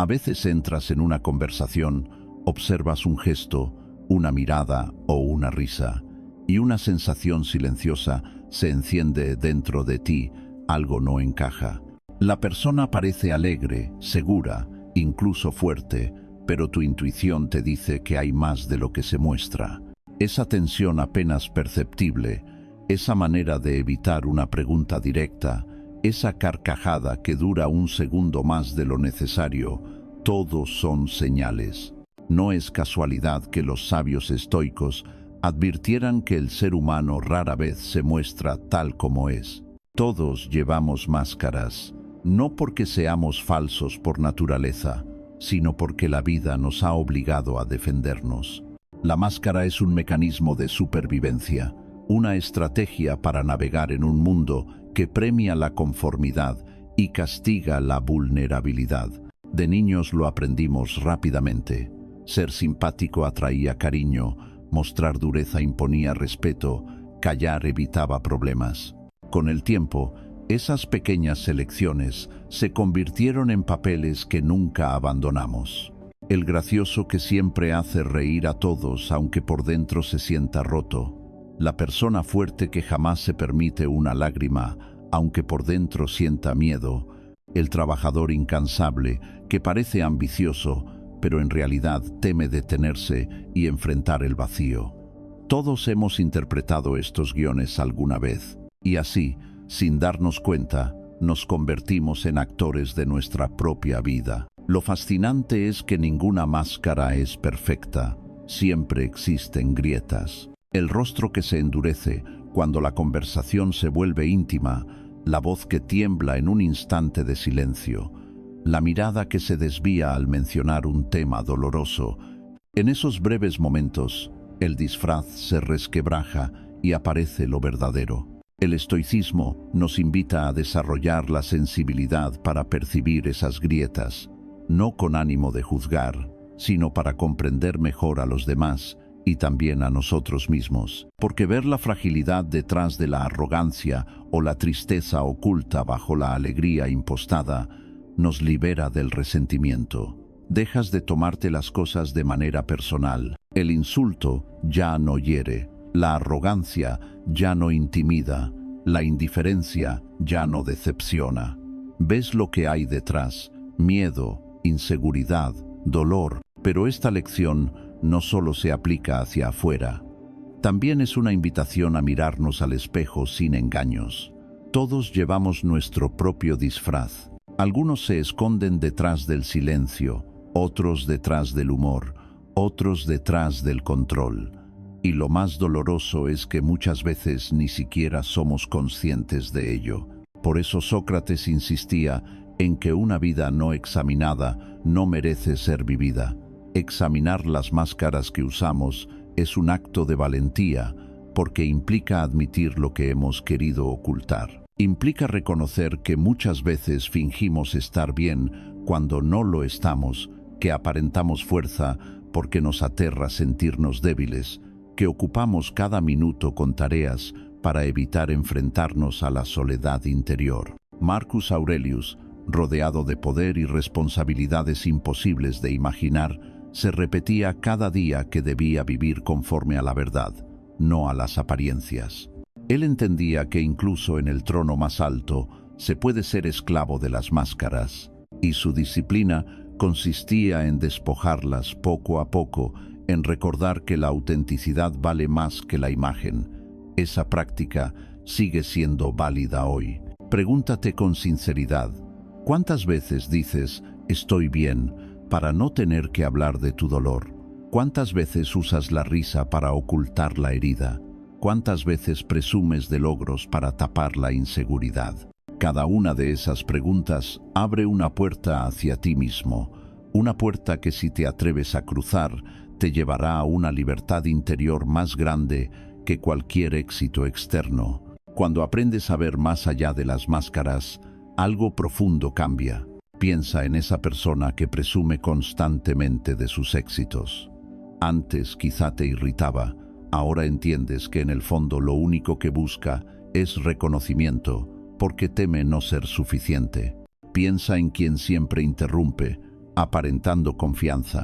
A veces entras en una conversación, observas un gesto, una mirada o una risa, y una sensación silenciosa se enciende dentro de ti, algo no encaja. La persona parece alegre, segura, incluso fuerte, pero tu intuición te dice que hay más de lo que se muestra. Esa tensión apenas perceptible, esa manera de evitar una pregunta directa, esa carcajada que dura un segundo más de lo necesario, todos son señales. No es casualidad que los sabios estoicos advirtieran que el ser humano rara vez se muestra tal como es. Todos llevamos máscaras, no porque seamos falsos por naturaleza, sino porque la vida nos ha obligado a defendernos. La máscara es un mecanismo de supervivencia, una estrategia para navegar en un mundo que premia la conformidad y castiga la vulnerabilidad. De niños lo aprendimos rápidamente. Ser simpático atraía cariño, mostrar dureza imponía respeto, callar evitaba problemas. Con el tiempo, esas pequeñas selecciones se convirtieron en papeles que nunca abandonamos. El gracioso que siempre hace reír a todos aunque por dentro se sienta roto. La persona fuerte que jamás se permite una lágrima aunque por dentro sienta miedo. El trabajador incansable que parece ambicioso pero en realidad teme detenerse y enfrentar el vacío. Todos hemos interpretado estos guiones alguna vez, y así, sin darnos cuenta, nos convertimos en actores de nuestra propia vida. Lo fascinante es que ninguna máscara es perfecta, siempre existen grietas. El rostro que se endurece cuando la conversación se vuelve íntima, la voz que tiembla en un instante de silencio, la mirada que se desvía al mencionar un tema doloroso. En esos breves momentos, el disfraz se resquebraja y aparece lo verdadero. El estoicismo nos invita a desarrollar la sensibilidad para percibir esas grietas, no con ánimo de juzgar, sino para comprender mejor a los demás y también a nosotros mismos. Porque ver la fragilidad detrás de la arrogancia o la tristeza oculta bajo la alegría impostada nos libera del resentimiento. Dejas de tomarte las cosas de manera personal. El insulto ya no hiere, la arrogancia ya no intimida, la indiferencia ya no decepciona. Ves lo que hay detrás, miedo, inseguridad, dolor, pero esta lección no solo se aplica hacia afuera. También es una invitación a mirarnos al espejo sin engaños. Todos llevamos nuestro propio disfraz. Algunos se esconden detrás del silencio, otros detrás del humor, otros detrás del control. Y lo más doloroso es que muchas veces ni siquiera somos conscientes de ello. Por eso Sócrates insistía en que una vida no examinada no merece ser vivida. Examinar las máscaras que usamos es un acto de valentía, porque implica admitir lo que hemos querido ocultar. Implica reconocer que muchas veces fingimos estar bien cuando no lo estamos, que aparentamos fuerza porque nos aterra sentirnos débiles, que ocupamos cada minuto con tareas para evitar enfrentarnos a la soledad interior. Marcus Aurelius, rodeado de poder y responsabilidades imposibles de imaginar, se repetía cada día que debía vivir conforme a la verdad, no a las apariencias. Él entendía que incluso en el trono más alto se puede ser esclavo de las máscaras, y su disciplina consistía en despojarlas poco a poco, en recordar que la autenticidad vale más que la imagen. Esa práctica sigue siendo válida hoy. Pregúntate con sinceridad, ¿cuántas veces dices «estoy bien» para no tener que hablar de tu dolor? ¿Cuántas veces usas la risa para ocultar la herida? ¿Cuántas veces presumes de logros para tapar la inseguridad? Cada una de esas preguntas abre una puerta hacia ti mismo, una puerta que si te atreves a cruzar, te llevará a una libertad interior más grande que cualquier éxito externo. Cuando aprendes a ver más allá de las máscaras, algo profundo cambia. Piensa en esa persona que presume constantemente de sus éxitos. Antes quizá te irritaba, ahora entiendes que en el fondo lo único que busca es reconocimiento, porque teme no ser suficiente. Piensa en quien siempre interrumpe, aparentando confianza.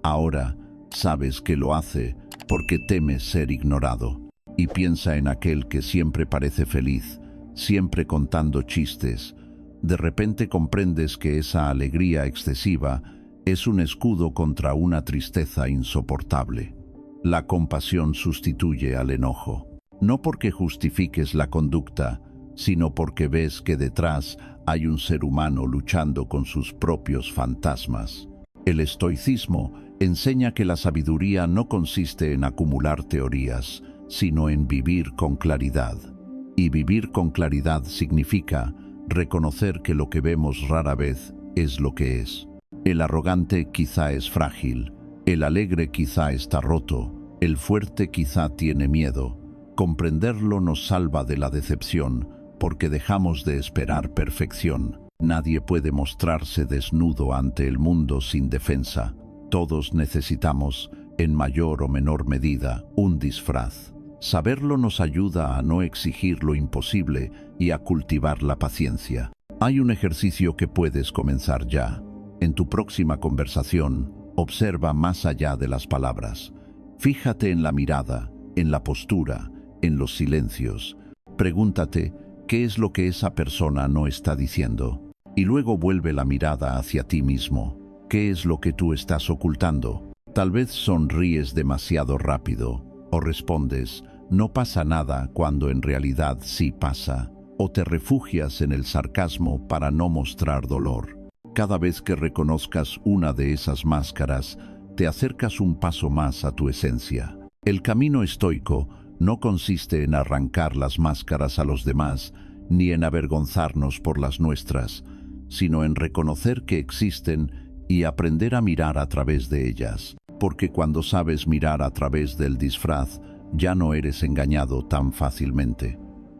Ahora sabes que lo hace porque teme ser ignorado. Y piensa en aquel que siempre parece feliz, siempre contando chistes. De repente comprendes que esa alegría excesiva es un escudo contra una tristeza insoportable. La compasión sustituye al enojo. No porque justifiques la conducta, sino porque ves que detrás hay un ser humano luchando con sus propios fantasmas. El estoicismo enseña que la sabiduría no consiste en acumular teorías, sino en vivir con claridad. Y vivir con claridad significa reconocer que lo que vemos rara vez es lo que es. El arrogante quizá es frágil, el alegre quizá está roto, el fuerte quizá tiene miedo. Comprenderlo nos salva de la decepción, porque dejamos de esperar perfección. Nadie puede mostrarse desnudo ante el mundo sin defensa. Todos necesitamos, en mayor o menor medida, un disfraz. Saberlo nos ayuda a no exigir lo imposible y a cultivar la paciencia. Hay un ejercicio que puedes comenzar ya. En tu próxima conversación, observa más allá de las palabras. Fíjate en la mirada, en la postura, en los silencios. Pregúntate qué es lo que esa persona no está diciendo. Y luego vuelve la mirada hacia ti mismo. ¿Qué es lo que tú estás ocultando? Tal vez sonríes demasiado rápido, o respondes, no pasa nada cuando en realidad sí pasa, o te refugias en el sarcasmo para no mostrar dolor. Cada vez que reconozcas una de esas máscaras, te acercas un paso más a tu esencia. El camino estoico no consiste en arrancar las máscaras a los demás, ni en avergonzarnos por las nuestras, sino en reconocer que existen y aprender a mirar a través de ellas. Porque cuando sabes mirar a través del disfraz, ya no eres engañado tan fácilmente.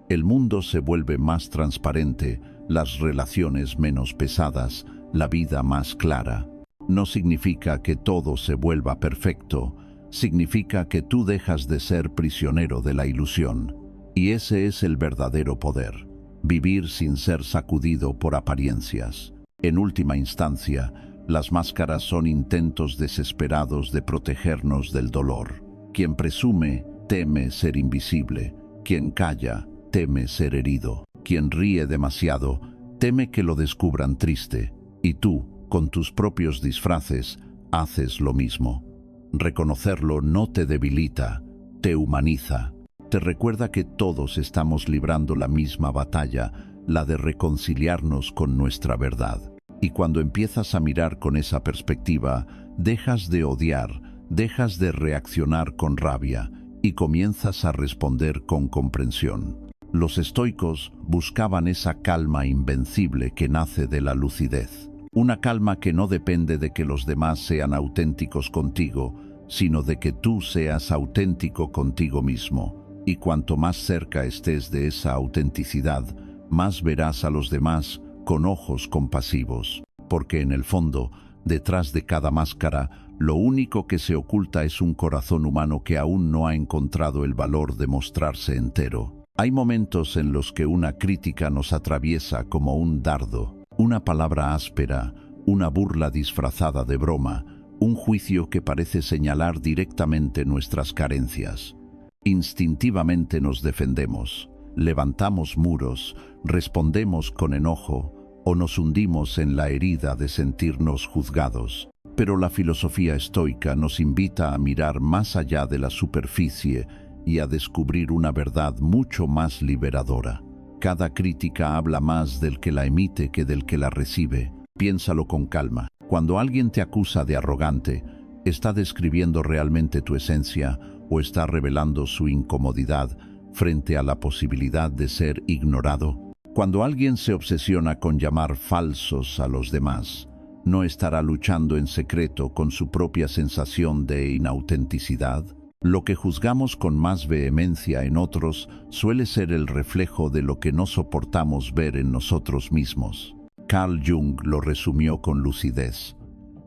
El mundo se vuelve más transparente, las relaciones menos pesadas, la vida más clara. No significa que todo se vuelva perfecto, significa que tú dejas de ser prisionero de la ilusión. Y ese es el verdadero poder, vivir sin ser sacudido por apariencias. En última instancia, las máscaras son intentos desesperados de protegernos del dolor. Quien presume, teme ser invisible. Quien calla, teme ser herido. Quien ríe demasiado, teme que lo descubran triste. Y tú, con tus propios disfraces, haces lo mismo. Reconocerlo no te debilita, te humaniza. Te recuerda que todos estamos librando la misma batalla, la de reconciliarnos con nuestra verdad. Y cuando empiezas a mirar con esa perspectiva, dejas de odiar, dejas de reaccionar con rabia y comienzas a responder con comprensión. Los estoicos buscaban esa calma invencible que nace de la lucidez. Una calma que no depende de que los demás sean auténticos contigo, sino de que tú seas auténtico contigo mismo. Y cuanto más cerca estés de esa autenticidad, más verás a los demás con ojos compasivos. Porque en el fondo, detrás de cada máscara, lo único que se oculta es un corazón humano que aún no ha encontrado el valor de mostrarse entero. Hay momentos en los que una crítica nos atraviesa como un dardo, una palabra áspera, una burla disfrazada de broma, un juicio que parece señalar directamente nuestras carencias. Instintivamente nos defendemos, levantamos muros, respondemos con enojo o nos hundimos en la herida de sentirnos juzgados. Pero la filosofía estoica nos invita a mirar más allá de la superficie y a descubrir una verdad mucho más liberadora. Cada crítica habla más del que la emite que del que la recibe. Piénsalo con calma. Cuando alguien te acusa de arrogante, ¿está describiendo realmente tu esencia o está revelando su incomodidad frente a la posibilidad de ser ignorado? Cuando alguien se obsesiona con llamar falsos a los demás, ¿no estará luchando en secreto con su propia sensación de inautenticidad? Lo que juzgamos con más vehemencia en otros suele ser el reflejo de lo que no soportamos ver en nosotros mismos. Carl Jung lo resumió con lucidez.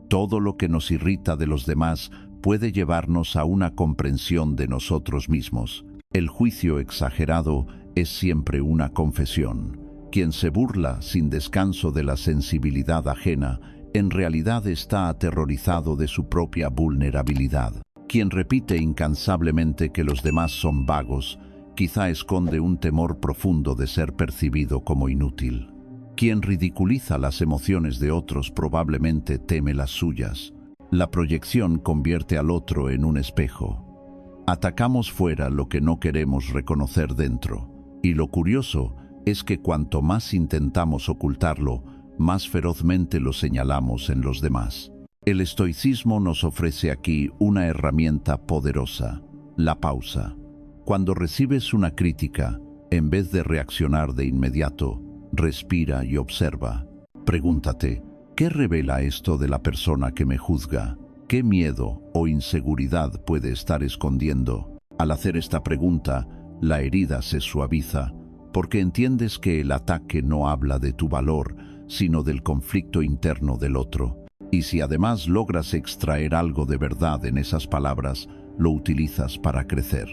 Todo lo que nos irrita de los demás puede llevarnos a una comprensión de nosotros mismos. El juicio exagerado es siempre una confesión. Quien se burla sin descanso de la sensibilidad ajena en realidad está aterrorizado de su propia vulnerabilidad. Quien repite incansablemente que los demás son vagos, quizá esconde un temor profundo de ser percibido como inútil. Quien ridiculiza las emociones de otros probablemente teme las suyas. La proyección convierte al otro en un espejo. Atacamos fuera lo que no queremos reconocer dentro. Y lo curioso es que cuanto más intentamos ocultarlo, más ferozmente lo señalamos en los demás. El estoicismo nos ofrece aquí una herramienta poderosa: la pausa. Cuando recibes una crítica, en vez de reaccionar de inmediato, respira y observa. Pregúntate, ¿qué revela esto de la persona que me juzga? ¿Qué miedo o inseguridad puede estar escondiendo? Al hacer esta pregunta, la herida se suaviza, porque entiendes que el ataque no habla de tu valor, sino del conflicto interno del otro. Y si además logras extraer algo de verdad en esas palabras, lo utilizas para crecer.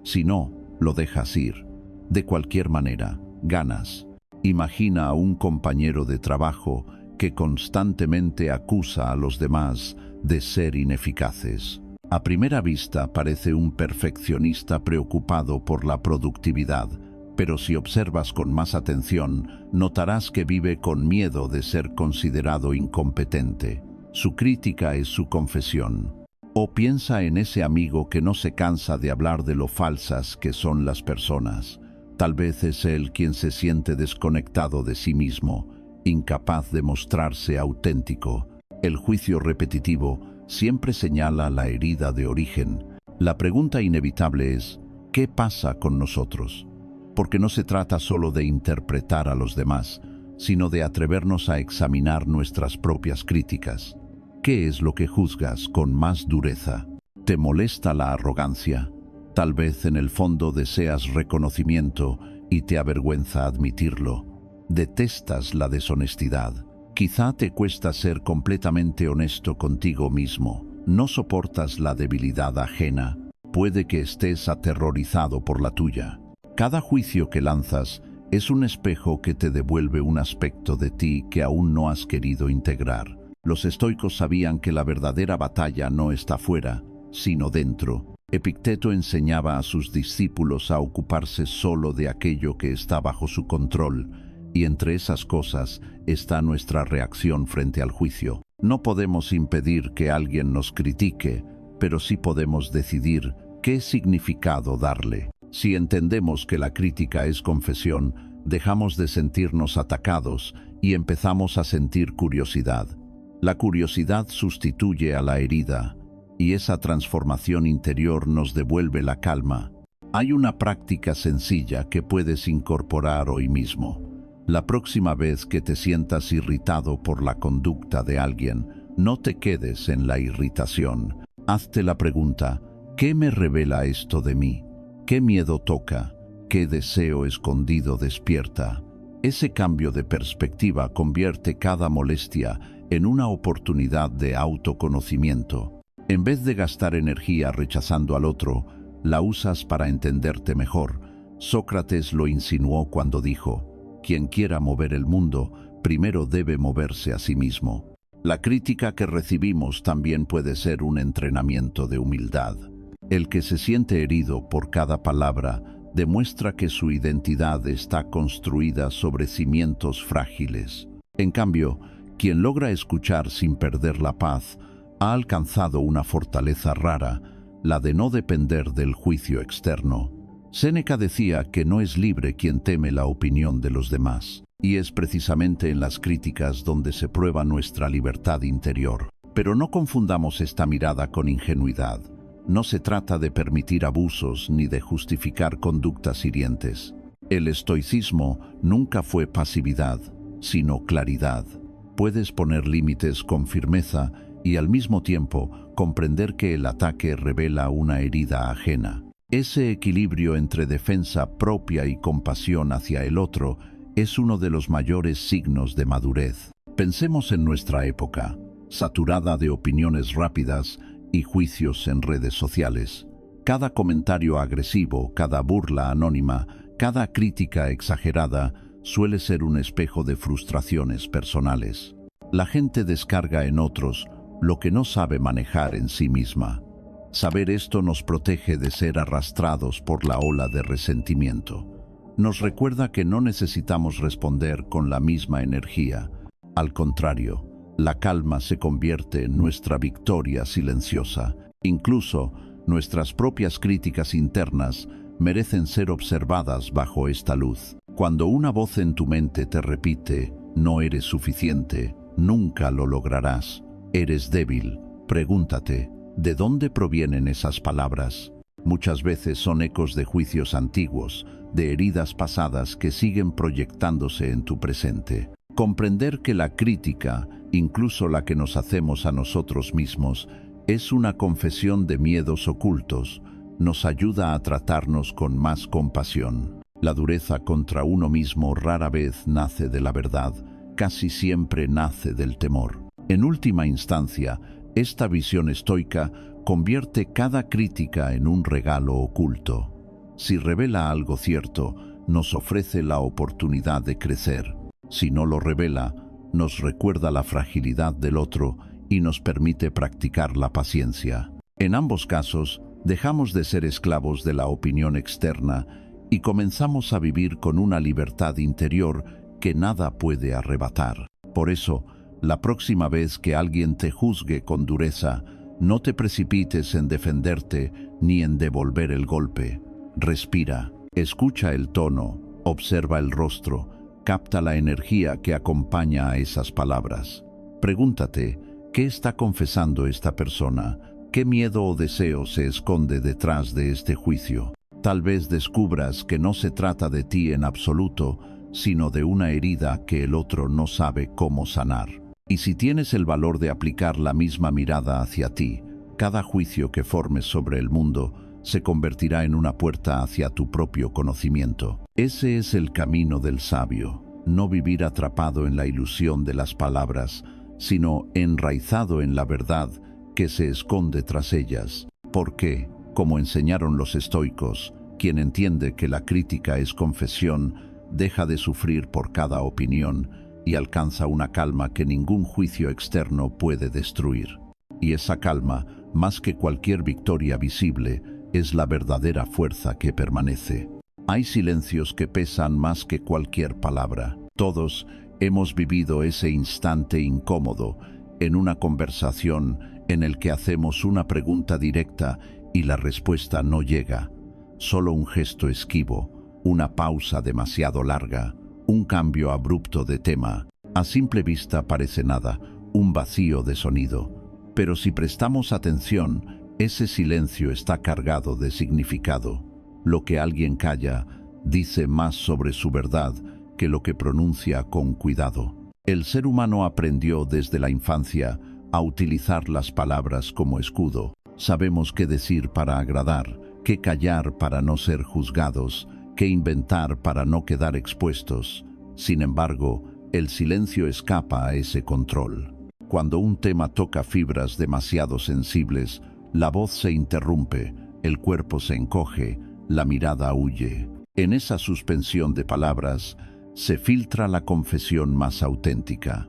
Si no, lo dejas ir. De cualquier manera, ganas. Imagina a un compañero de trabajo que constantemente acusa a los demás de ser ineficaces. A primera vista parece un perfeccionista preocupado por la productividad, pero si observas con más atención, notarás que vive con miedo de ser considerado incompetente. Su crítica es su confesión. O piensa en ese amigo que no se cansa de hablar de lo falsas que son las personas. Tal vez es él quien se siente desconectado de sí mismo, incapaz de mostrarse auténtico. El juicio repetitivo siempre señala la herida de origen. La pregunta inevitable es, ¿qué pasa con nosotros? Porque no se trata solo de interpretar a los demás, sino de atrevernos a examinar nuestras propias críticas. ¿Qué es lo que juzgas con más dureza? ¿Te molesta la arrogancia? Tal vez en el fondo deseas reconocimiento y te avergüenza admitirlo. ¿Detestas la deshonestidad? Quizá te cuesta ser completamente honesto contigo mismo. ¿No soportas la debilidad ajena? Puede que estés aterrorizado por la tuya. Cada juicio que lanzas es un espejo que te devuelve un aspecto de ti que aún no has querido integrar. Los estoicos sabían que la verdadera batalla no está fuera, sino dentro. Epicteto enseñaba a sus discípulos a ocuparse solo de aquello que está bajo su control, y entre esas cosas está nuestra reacción frente al juicio. No podemos impedir que alguien nos critique, pero sí podemos decidir qué significado darle. Si entendemos que la crítica es confesión, dejamos de sentirnos atacados y empezamos a sentir curiosidad. La curiosidad sustituye a la herida, y esa transformación interior nos devuelve la calma. Hay una práctica sencilla que puedes incorporar hoy mismo. La próxima vez que te sientas irritado por la conducta de alguien, no te quedes en la irritación. Hazte la pregunta, ¿qué me revela esto de mí? ¿Qué miedo toca? ¿Qué deseo escondido despierta? Ese cambio de perspectiva convierte cada molestia en una oportunidad de autoconocimiento. En vez de gastar energía rechazando al otro, la usas para entenderte mejor. Sócrates lo insinuó cuando dijo, quien quiera mover el mundo, primero debe moverse a sí mismo. La crítica que recibimos también puede ser un entrenamiento de humildad. El que se siente herido por cada palabra demuestra que su identidad está construida sobre cimientos frágiles. En cambio, quien logra escuchar sin perder la paz, ha alcanzado una fortaleza rara, la de no depender del juicio externo. Séneca decía que no es libre quien teme la opinión de los demás, y es precisamente en las críticas donde se prueba nuestra libertad interior. Pero no confundamos esta mirada con ingenuidad. No se trata de permitir abusos ni de justificar conductas hirientes. El estoicismo nunca fue pasividad, sino claridad. Puedes poner límites con firmeza y al mismo tiempo comprender que el ataque revela una herida ajena. Ese equilibrio entre defensa propia y compasión hacia el otro es uno de los mayores signos de madurez. Pensemos en nuestra época, saturada de opiniones rápidas y juicios en redes sociales. Cada comentario agresivo, cada burla anónima, cada crítica exagerada suele ser un espejo de frustraciones personales. La gente descarga en otros lo que no sabe manejar en sí misma. Saber esto nos protege de ser arrastrados por la ola de resentimiento. Nos recuerda que no necesitamos responder con la misma energía. Al contrario, la calma se convierte en nuestra victoria silenciosa. Incluso nuestras propias críticas internas merecen ser observadas bajo esta luz. Cuando una voz en tu mente te repite, no eres suficiente, nunca lo lograrás, eres débil, pregúntate, ¿de dónde provienen esas palabras? Muchas veces son ecos de juicios antiguos, de heridas pasadas que siguen proyectándose en tu presente. Comprender que la crítica, incluso la que nos hacemos a nosotros mismos, es una confesión de miedos ocultos, nos ayuda a tratarnos con más compasión. La dureza contra uno mismo rara vez nace de la verdad, casi siempre nace del temor. En última instancia, esta visión estoica convierte cada crítica en un regalo oculto. Si revela algo cierto, nos ofrece la oportunidad de crecer. Si no lo revela, nos recuerda la fragilidad del otro y nos permite practicar la paciencia. En ambos casos, dejamos de ser esclavos de la opinión externa y comenzamos a vivir con una libertad interior que nada puede arrebatar. Por eso, la próxima vez que alguien te juzgue con dureza, no te precipites en defenderte ni en devolver el golpe. Respira, escucha el tono, observa el rostro, capta la energía que acompaña a esas palabras. Pregúntate, ¿qué está confesando esta persona? ¿Qué miedo o deseo se esconde detrás de este juicio? Tal vez descubras que no se trata de ti en absoluto, sino de una herida que el otro no sabe cómo sanar. Y si tienes el valor de aplicar la misma mirada hacia ti, cada juicio que formes sobre el mundo se convertirá en una puerta hacia tu propio conocimiento. Ese es el camino del sabio, no vivir atrapado en la ilusión de las palabras, sino enraizado en la verdad que se esconde tras ellas. Porque, como enseñaron los estoicos, quien entiende que la crítica es confesión, deja de sufrir por cada opinión y alcanza una calma que ningún juicio externo puede destruir. Y esa calma, más que cualquier victoria visible, es la verdadera fuerza que permanece. Hay silencios que pesan más que cualquier palabra. Todos hemos vivido ese instante incómodo en una conversación en el que hacemos una pregunta directa y la respuesta no llega. Solo un gesto esquivo, una pausa demasiado larga, un cambio abrupto de tema. A simple vista parece nada, un vacío de sonido. Pero si prestamos atención, ese silencio está cargado de significado. Lo que alguien calla dice más sobre su verdad que lo que pronuncia con cuidado. El ser humano aprendió desde la infancia a utilizar las palabras como escudo. Sabemos qué decir para agradar, qué callar para no ser juzgados, qué inventar para no quedar expuestos. Sin embargo, el silencio escapa a ese control. Cuando un tema toca fibras demasiado sensibles, la voz se interrumpe, el cuerpo se encoge, la mirada huye. En esa suspensión de palabras se filtra la confesión más auténtica.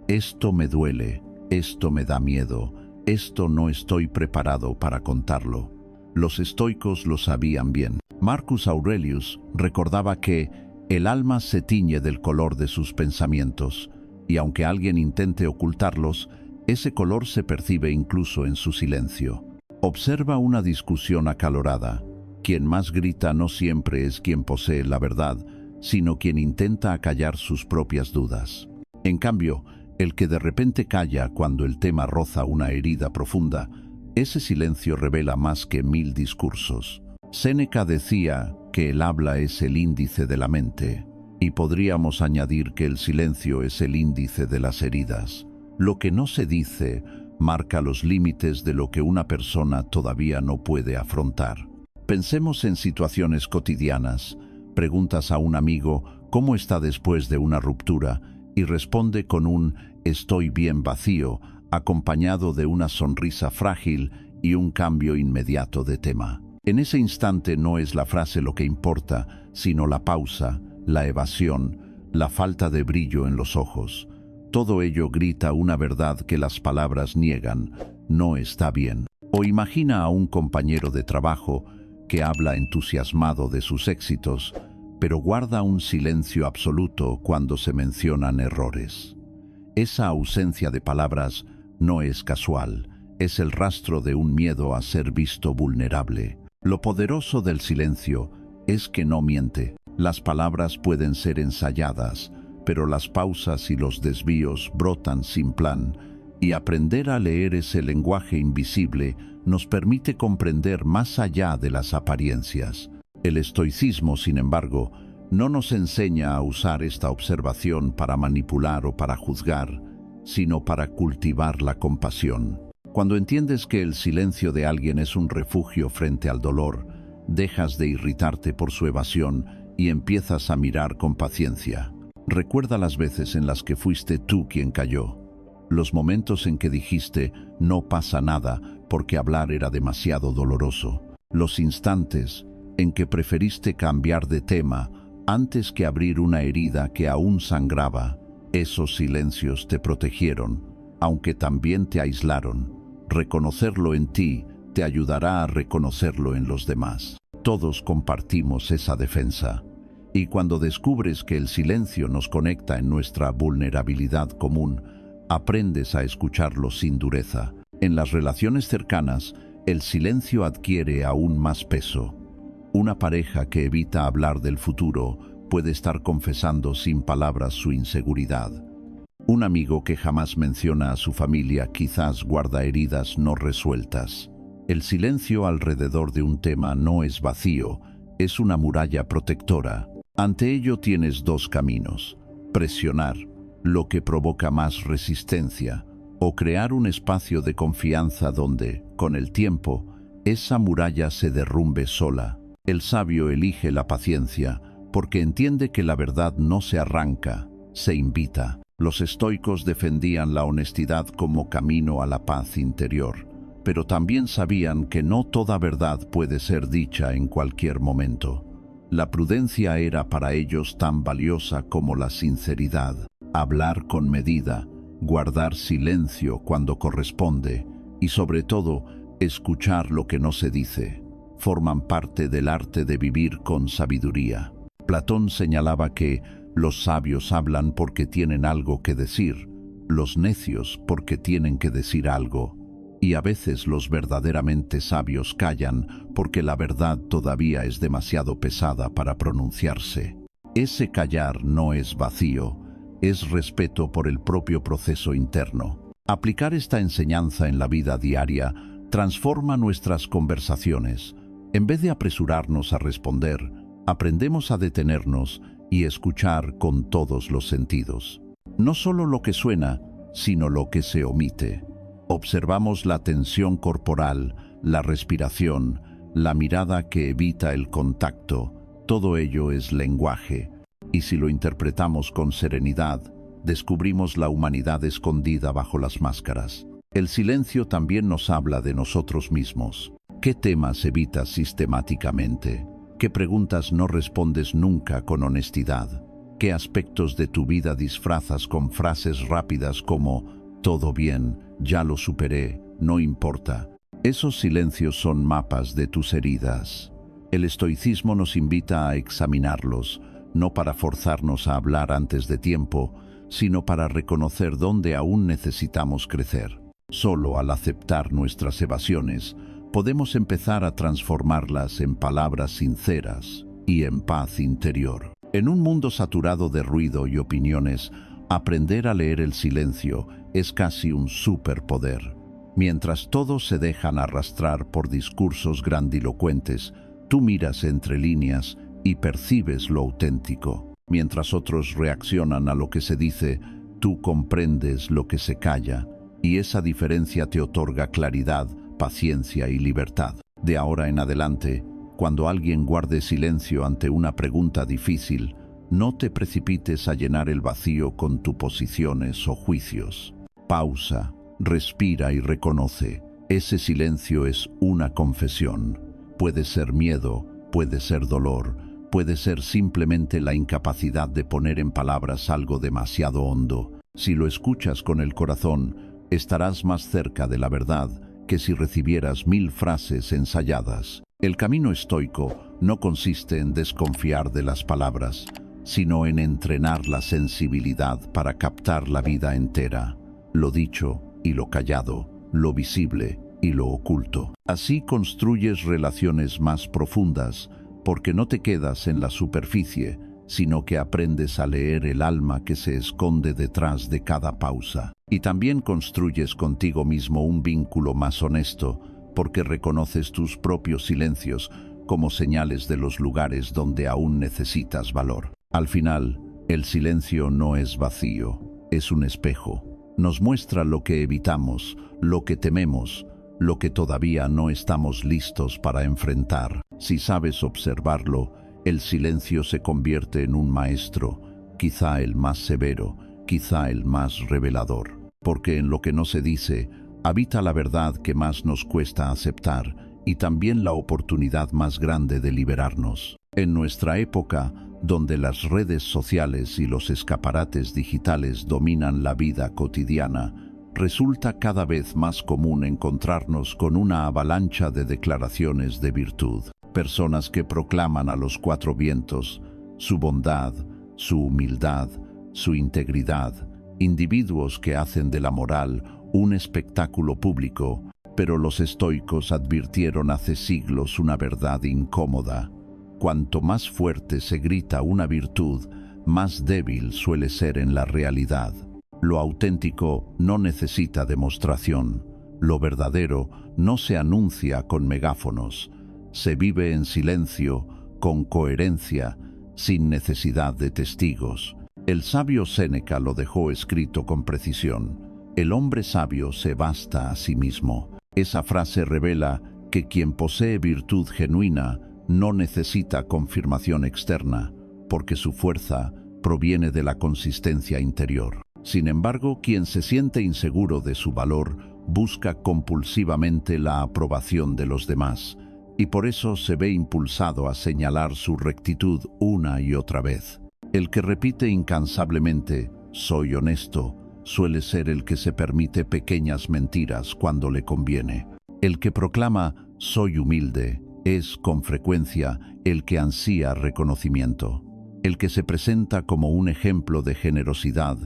Esto me duele, esto me da miedo, esto no estoy preparado para contarlo. Los estoicos lo sabían bien. Marcus Aurelius recordaba que el alma se tiñe del color de sus pensamientos, y aunque alguien intente ocultarlos, ese color se percibe incluso en su silencio. Observa una discusión acalorada. Quien más grita no siempre es quien posee la verdad, sino quien intenta acallar sus propias dudas. En cambio, el que de repente calla cuando el tema roza una herida profunda, ese silencio revela más que 1000 discursos. Séneca decía que el habla es el índice de la mente, y podríamos añadir que el silencio es el índice de las heridas. Lo que no se dice marca los límites de lo que una persona todavía no puede afrontar. Pensemos en situaciones cotidianas. Preguntas a un amigo cómo está después de una ruptura y responde con un «estoy bien» vacío, acompañado de una sonrisa frágil y un cambio inmediato de tema. En ese instante no es la frase lo que importa, sino la pausa, la evasión, la falta de brillo en los ojos. Todo ello grita una verdad que las palabras niegan. No está bien. O imagina a un compañero de trabajo que habla entusiasmado de sus éxitos, pero guarda un silencio absoluto cuando se mencionan errores. Esa ausencia de palabras no es casual, es el rastro de un miedo a ser visto vulnerable. Lo poderoso del silencio es que no miente. Las palabras pueden ser ensayadas, pero las pausas y los desvíos brotan sin plan, y aprender a leer ese lenguaje invisible nos permite comprender más allá de las apariencias. El estoicismo, sin embargo, no nos enseña a usar esta observación para manipular o para juzgar, sino para cultivar la compasión. Cuando entiendes que el silencio de alguien es un refugio frente al dolor, dejas de irritarte por su evasión y empiezas a mirar con paciencia. Recuerda las veces en las que fuiste tú quien cayó. Los momentos en que dijiste, no pasa nada, porque hablar era demasiado doloroso. Los instantes en que preferiste cambiar de tema antes que abrir una herida que aún sangraba. Esos silencios te protegieron, aunque también te aislaron. Reconocerlo en ti te ayudará a reconocerlo en los demás. Todos compartimos esa defensa. Y cuando descubres que el silencio nos conecta en nuestra vulnerabilidad común, aprendes a escucharlo sin dureza. En las relaciones cercanas, el silencio adquiere aún más peso. Una pareja que evita hablar del futuro puede estar confesando sin palabras su inseguridad. Un amigo que jamás menciona a su familia quizás guarda heridas no resueltas. El silencio alrededor de un tema no es vacío, es una muralla protectora. Ante ello tienes dos caminos: presionar, lo que provoca más resistencia, o crear un espacio de confianza donde, con el tiempo, esa muralla se derrumbe sola. El sabio elige la paciencia porque entiende que la verdad no se arranca, se invita. Los estoicos defendían la honestidad como camino a la paz interior, pero también sabían que no toda verdad puede ser dicha en cualquier momento. La prudencia era para ellos tan valiosa como la sinceridad. Hablar con medida, guardar silencio cuando corresponde y, sobre todo, escuchar lo que no se dice, forman parte del arte de vivir con sabiduría. Platón señalaba que los sabios hablan porque tienen algo que decir, los necios porque tienen que decir algo, y a veces los verdaderamente sabios callan porque la verdad todavía es demasiado pesada para pronunciarse. Ese callar no es vacío, es respeto por el propio proceso interno. Aplicar esta enseñanza en la vida diaria transforma nuestras conversaciones. En vez de apresurarnos a responder, aprendemos a detenernos y escuchar con todos los sentidos. No solo lo que suena, sino lo que se omite. Observamos la tensión corporal, la respiración, la mirada que evita el contacto. Todo ello es lenguaje, y si lo interpretamos con serenidad, descubrimos la humanidad escondida bajo las máscaras. El silencio también nos habla de nosotros mismos. ¿Qué temas evitas sistemáticamente? ¿Qué preguntas no respondes nunca con honestidad? ¿Qué aspectos de tu vida disfrazas con frases rápidas como «todo bien, ya lo superé, no importa»? Esos silencios son mapas de tus heridas. El estoicismo nos invita a examinarlos, no para forzarnos a hablar antes de tiempo, sino para reconocer dónde aún necesitamos crecer. Solo al aceptar nuestras evasiones, podemos empezar a transformarlas en palabras sinceras y en paz interior. En un mundo saturado de ruido y opiniones, aprender a leer el silencio es casi un superpoder. Mientras todos se dejan arrastrar por discursos grandilocuentes, tú miras entre líneas y percibes lo auténtico. Mientras otros reaccionan a lo que se dice, tú comprendes lo que se calla, y esa diferencia te otorga claridad, paciencia y libertad. De ahora en adelante, cuando alguien guarde silencio ante una pregunta difícil, no te precipites a llenar el vacío con tus posiciones o juicios. Pausa, respira y reconoce. Ese silencio es una confesión. Puede ser miedo, puede ser dolor, puede ser simplemente la incapacidad de poner en palabras algo demasiado hondo. Si lo escuchas con el corazón, estarás más cerca de la verdad que si recibieras 1000 frases ensayadas. El camino estoico no consiste en desconfiar de las palabras, sino en entrenar la sensibilidad para captar la vida entera, lo dicho y lo callado, lo visible y lo oculto. Así construyes relaciones más profundas, porque no te quedas en la superficie, sino que aprendes a leer el alma que se esconde detrás de cada pausa. Y también construyes contigo mismo un vínculo más honesto, porque reconoces tus propios silencios como señales de los lugares donde aún necesitas valor. Al final, el silencio no es vacío, es un espejo. Nos muestra lo que evitamos, lo que tememos, lo que todavía no estamos listos para enfrentar. Si sabes observarlo, el silencio se convierte en un maestro, quizá el más severo, quizá el más revelador. Porque en lo que no se dice, habita la verdad que más nos cuesta aceptar y también la oportunidad más grande de liberarnos. En nuestra época, donde las redes sociales y los escaparates digitales dominan la vida cotidiana, resulta cada vez más común encontrarnos con una avalancha de declaraciones de virtud. Personas que proclaman a los 4 vientos su bondad, su humildad, su integridad, individuos que hacen de la moral un espectáculo público, pero los estoicos advirtieron hace siglos una verdad incómoda. Cuanto más fuerte se grita una virtud, más débil suele ser en la realidad. Lo auténtico no necesita demostración. Lo verdadero no se anuncia con megáfonos. Se vive en silencio, con coherencia, sin necesidad de testigos. El sabio Séneca lo dejó escrito con precisión. El hombre sabio se basta a sí mismo. Esa frase revela que quien posee virtud genuina no necesita confirmación externa, porque su fuerza proviene de la consistencia interior. Sin embargo, quien se siente inseguro de su valor busca compulsivamente la aprobación de los demás, y por eso se ve impulsado a señalar su rectitud una y otra vez. El que repite incansablemente «soy honesto» suele ser el que se permite pequeñas mentiras cuando le conviene. El que proclama «soy humilde» es, con frecuencia, el que ansía reconocimiento. El que se presenta como un ejemplo de generosidad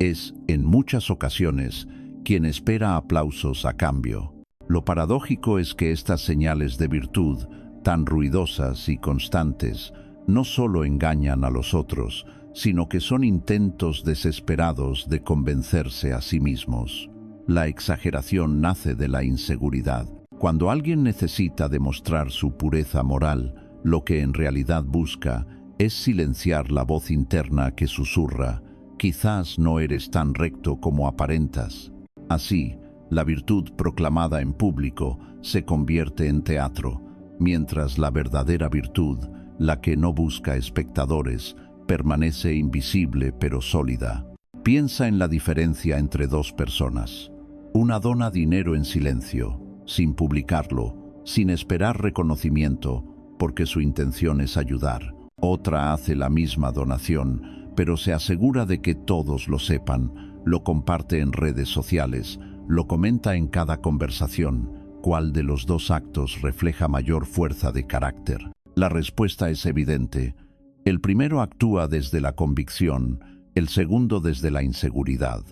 es, en muchas ocasiones, quien espera aplausos a cambio. Lo paradójico es que estas señales de virtud, tan ruidosas y constantes, no solo engañan a los otros, sino que son intentos desesperados de convencerse a sí mismos. La exageración nace de la inseguridad. Cuando alguien necesita demostrar su pureza moral, lo que en realidad busca es silenciar la voz interna que susurra: quizás no eres tan recto como aparentas. Así, la virtud proclamada en público se convierte en teatro, mientras la verdadera virtud, la que no busca espectadores, permanece invisible pero sólida. Piensa en la diferencia entre dos personas. Una dona dinero en silencio, sin publicarlo, sin esperar reconocimiento, porque su intención es ayudar. Otra hace la misma donación, pero se asegura de que todos lo sepan, lo comparte en redes sociales, lo comenta en cada conversación. ¿Cuál de los dos actos refleja mayor fuerza de carácter? La respuesta es evidente. El primero actúa desde la convicción, el segundo desde la inseguridad.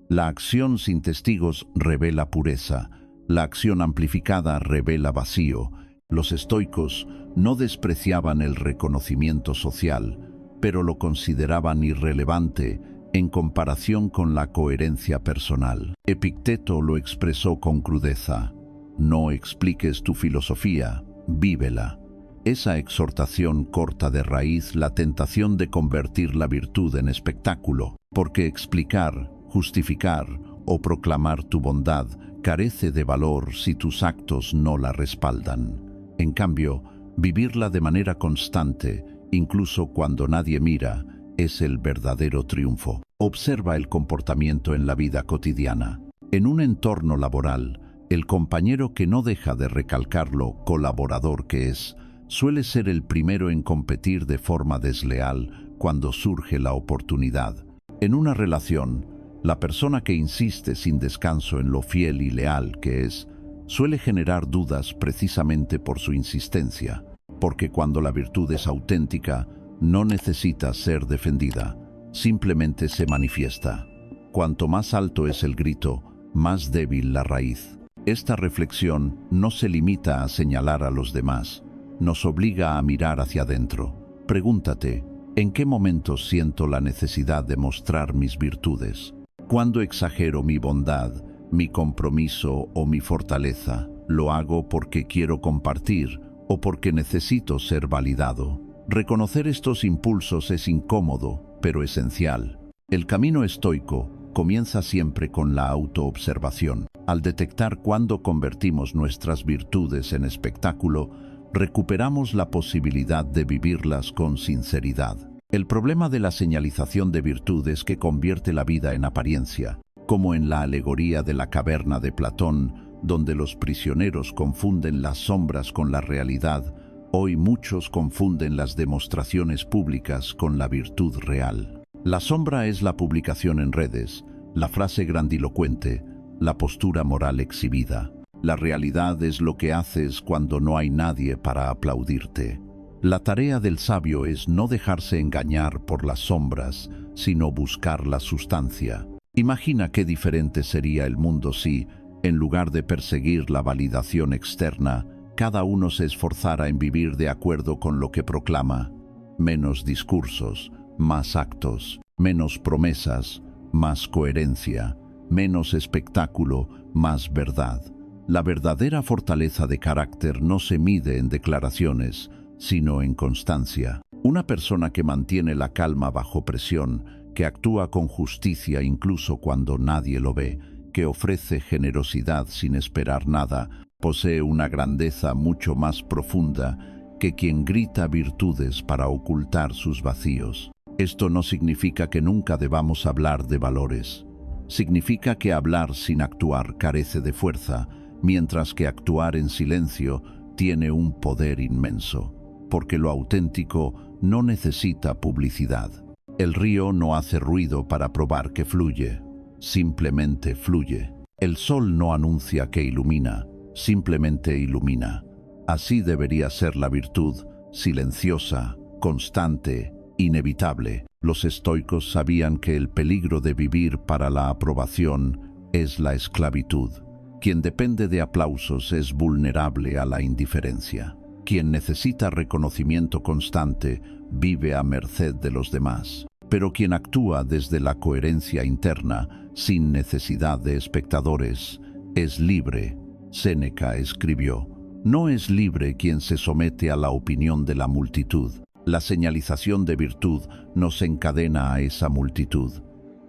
La acción sin testigos revela pureza, la acción amplificada revela vacío. Los estoicos no despreciaban el reconocimiento social, pero lo consideraban irrelevante en comparación con la coherencia personal. Epicteto lo expresó con crudeza: no expliques tu filosofía, vívela. Esa exhortación corta de raíz la tentación de convertir la virtud en espectáculo, porque explicar, justificar o proclamar tu bondad carece de valor si tus actos no la respaldan. En cambio, vivirla de manera constante, incluso cuando nadie mira, es el verdadero triunfo. Observa el comportamiento en la vida cotidiana. En un entorno laboral, el compañero que no deja de recalcar lo colaborador que es, suele ser el primero en competir de forma desleal cuando surge la oportunidad. En una relación, La persona que insiste sin descanso en lo fiel y leal que es, suele generar dudas precisamente por su insistencia, porque cuando la virtud es auténtica, no necesita ser defendida, simplemente se manifiesta. Cuanto más alto es el grito, más débil la raíz. Esta reflexión no se limita a señalar a los demás, nos obliga a mirar hacia adentro. Pregúntate, ¿en qué momentos siento la necesidad de mostrar mis virtudes? ¿Cuándo exagero mi bondad, mi compromiso o mi fortaleza? ¿Lo hago porque quiero compartir o porque necesito ser validado? Reconocer estos impulsos es incómodo, pero esencial. El camino estoico comienza siempre con la autoobservación. Al detectar cuándo convertimos nuestras virtudes en espectáculo, recuperamos la posibilidad de vivirlas con sinceridad. El problema de la señalización de virtud es que convierte la vida en apariencia, como en la alegoría de la caverna de Platón, donde los prisioneros confunden las sombras con la realidad. Hoy muchos confunden las demostraciones públicas con la virtud real. La sombra es la publicación en redes, la frase grandilocuente, la postura moral exhibida. La realidad es lo que haces cuando no hay nadie para aplaudirte. La tarea del sabio es no dejarse engañar por las sombras, sino buscar la sustancia. Imagina qué diferente sería el mundo si, en lugar de perseguir la validación externa, cada uno se esforzara en vivir de acuerdo con lo que proclama. Menos discursos, más actos, menos promesas, más coherencia, menos espectáculo, más verdad. La verdadera fortaleza de carácter no se mide en declaraciones, sino en constancia. Una persona que mantiene la calma bajo presión, que actúa con justicia incluso cuando nadie lo ve, que ofrece generosidad sin esperar nada, posee una grandeza mucho más profunda que quien grita virtudes para ocultar sus vacíos. Esto no significa que nunca debamos hablar de valores. Significa que hablar sin actuar carece de fuerza, mientras que actuar en silencio tiene un poder inmenso, porque lo auténtico no necesita publicidad. El río no hace ruido para probar que fluye, simplemente fluye. El sol no anuncia que ilumina, simplemente ilumina. Así debería ser la virtud, silenciosa, constante, inevitable. Los estoicos sabían que el peligro de vivir para la aprobación es la esclavitud. Quien depende de aplausos es vulnerable a la indiferencia. Quien necesita reconocimiento constante vive a merced de los demás. Pero quien actúa desde la coherencia interna, sin necesidad de espectadores, es libre. Séneca escribió: no es libre quien se somete a la opinión de la multitud. La señalización de virtud nos encadena a esa multitud.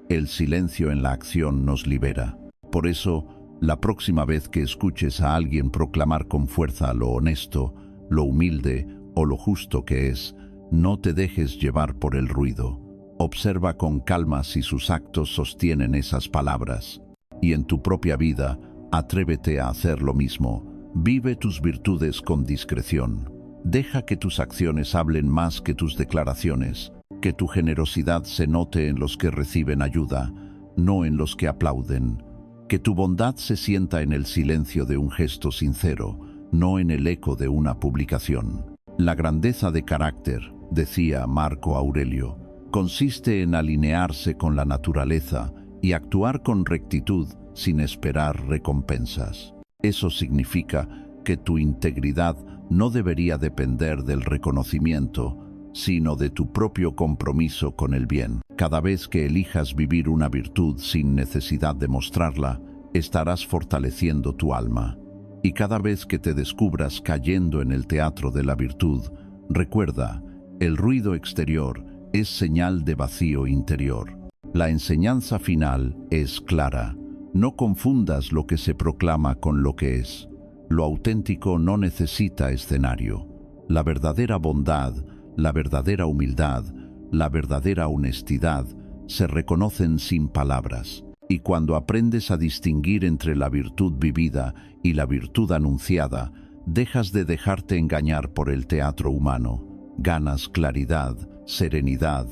El silencio en la acción nos libera. Por eso, la próxima vez que escuches a alguien proclamar con fuerza lo honesto, lo humilde o lo justo que es, no te dejes llevar por el ruido. Observa con calma si sus actos sostienen esas palabras. Y en tu propia vida, atrévete a hacer lo mismo. Vive tus virtudes con discreción. Deja que tus acciones hablen más que tus declaraciones, que tu generosidad se note en los que reciben ayuda, no en los que aplauden, que tu bondad se sienta en el silencio de un gesto sincero, no en el eco de una publicación. La grandeza de carácter, decía Marco Aurelio, consiste en alinearse con la naturaleza y actuar con rectitud sin esperar recompensas. Eso significa que tu integridad no debería depender del reconocimiento, sino de tu propio compromiso con el bien. Cada vez que elijas vivir una virtud sin necesidad de mostrarla, estarás fortaleciendo tu alma. Y cada vez que te descubras cayendo en el teatro de la virtud, recuerda, el ruido exterior es señal de vacío interior. La enseñanza final es clara. No confundas lo que se proclama con lo que es. Lo auténtico no necesita escenario. La verdadera bondad, la verdadera humildad, la verdadera honestidad se reconocen sin palabras. Y cuando aprendes a distinguir entre la virtud vivida y la virtud anunciada, dejas de dejarte engañar por el teatro humano. Ganas claridad, serenidad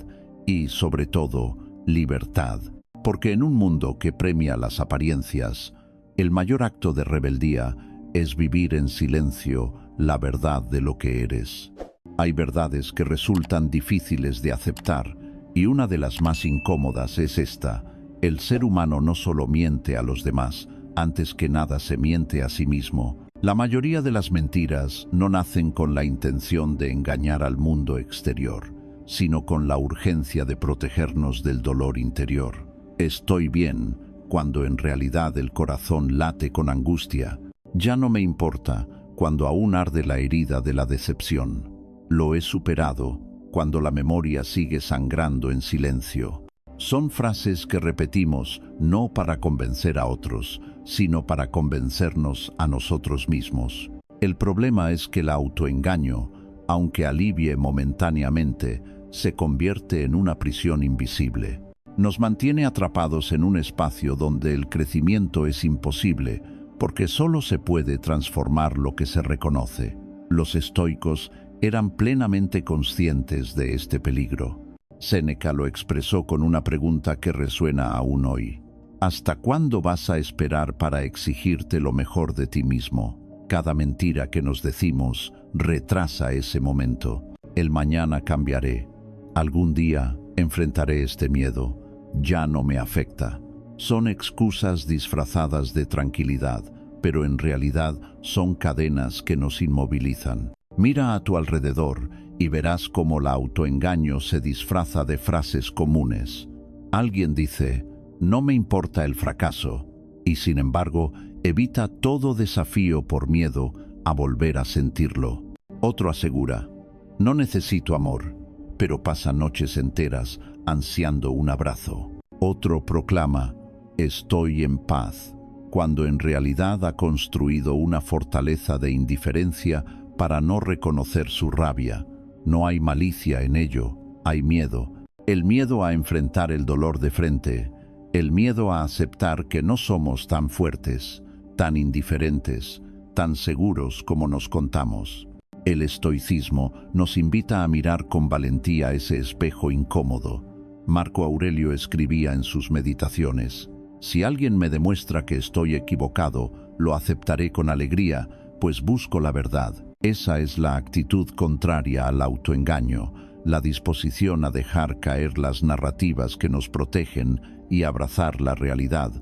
y, sobre todo, libertad. Porque en un mundo que premia las apariencias, el mayor acto de rebeldía es vivir en silencio la verdad de lo que eres. Hay verdades que resultan difíciles de aceptar, y una de las más incómodas es esta: el ser humano no solo miente a los demás, antes que nada se miente a sí mismo. La mayoría de las mentiras no nacen con la intención de engañar al mundo exterior, sino con la urgencia de protegernos del dolor interior. Estoy bien, cuando en realidad el corazón late con angustia. Ya no me importa, cuando aún arde la herida de la decepción. Lo he superado, cuando la memoria sigue sangrando en silencio. Son frases que repetimos no para convencer a otros, sino para convencernos a nosotros mismos. El problema es que el autoengaño, aunque alivie momentáneamente, se convierte en una prisión invisible. Nos mantiene atrapados en un espacio donde el crecimiento es imposible, porque solo se puede transformar lo que se reconoce. Los estoicos eran plenamente conscientes de este peligro. Séneca lo expresó con una pregunta que resuena aún hoy. ¿Hasta cuándo vas a esperar para exigirte lo mejor de ti mismo? Cada mentira que nos decimos retrasa ese momento. El mañana cambiaré. Algún día enfrentaré este miedo. Ya no me afecta. Son excusas disfrazadas de tranquilidad, pero en realidad son cadenas que nos inmovilizan. Mira a tu alrededor y verás cómo el autoengaño se disfraza de frases comunes. Alguien dice: no me importa el fracaso, y sin embargo evita todo desafío por miedo a volver a sentirlo. Otro asegura: no necesito amor, pero pasa noches enteras ansiando un abrazo. Otro proclama: estoy en paz, cuando en realidad ha construido una fortaleza de indiferencia para no reconocer su rabia. No hay malicia en ello, hay miedo. El miedo a enfrentar el dolor de frente, el miedo a aceptar que no somos tan fuertes, tan indiferentes, tan seguros como nos contamos. El estoicismo nos invita a mirar con valentía ese espejo incómodo. Marco Aurelio escribía en sus meditaciones: si alguien me demuestra que estoy equivocado, lo aceptaré con alegría, pues busco la verdad. Esa es la actitud contraria al autoengaño, la disposición a dejar caer las narrativas que nos protegen y abrazar la realidad,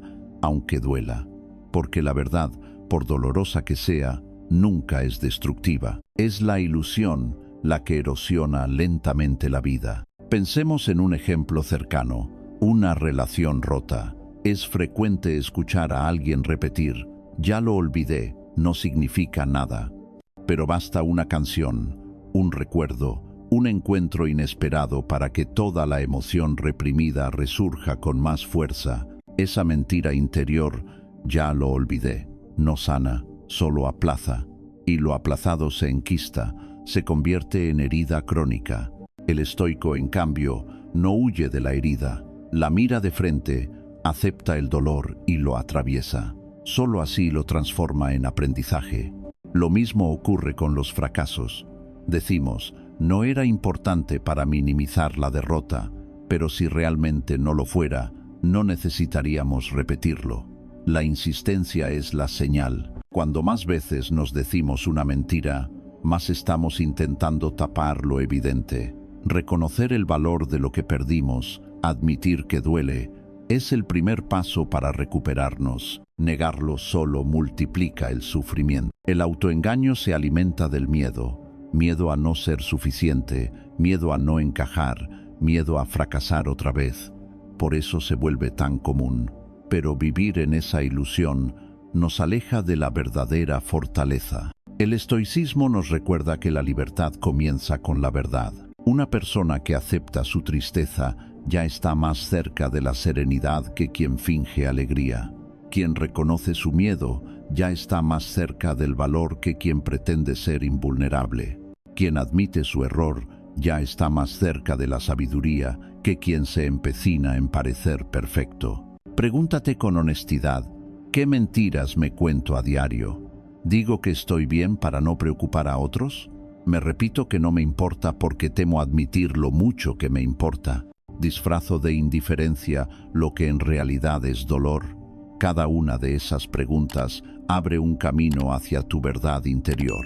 aunque duela. Porque la verdad, por dolorosa que sea, nunca es destructiva. Es la ilusión la que erosiona lentamente la vida. Pensemos en un ejemplo cercano: una relación rota. Es frecuente escuchar a alguien repetir: ya lo olvidé, no significa nada. Pero basta una canción, un recuerdo, un encuentro inesperado para que toda la emoción reprimida resurja con más fuerza. Esa mentira interior: ya lo olvidé, no sana, solo aplaza. Y lo aplazado se enquista, se convierte en herida crónica. El estoico, en cambio, no huye de la herida, la mira de frente, acepta el dolor y lo atraviesa. Solo así lo transforma en aprendizaje. Lo mismo ocurre con los fracasos. Decimos: no era importante para minimizar la derrota, pero si realmente no lo fuera, no necesitaríamos repetirlo. La insistencia es la señal. Cuando más veces nos decimos una mentira, más estamos intentando tapar lo evidente. Reconocer el valor de lo que perdimos, admitir que duele, es el primer paso para recuperarnos. Negarlo solo multiplica el sufrimiento. El autoengaño se alimenta del miedo. Miedo a no ser suficiente, miedo a no encajar, miedo a fracasar otra vez. Por eso se vuelve tan común. Pero vivir en esa ilusión nos aleja de la verdadera fortaleza. El estoicismo nos recuerda que la libertad comienza con la verdad. Una persona que acepta su tristeza ya está más cerca de la serenidad que quien finge alegría. Quien reconoce su miedo ya está más cerca del valor que quien pretende ser invulnerable. Quien admite su error ya está más cerca de la sabiduría que quien se empecina en parecer perfecto. Pregúntate con honestidad: ¿qué mentiras me cuento a diario? ¿Digo que estoy bien para no preocupar a otros? ¿Me repito que no me importa porque temo admitir lo mucho que me importa? ¿Disfrazo de indiferencia lo que en realidad es dolor? Cada una de esas preguntas abre un camino hacia tu verdad interior.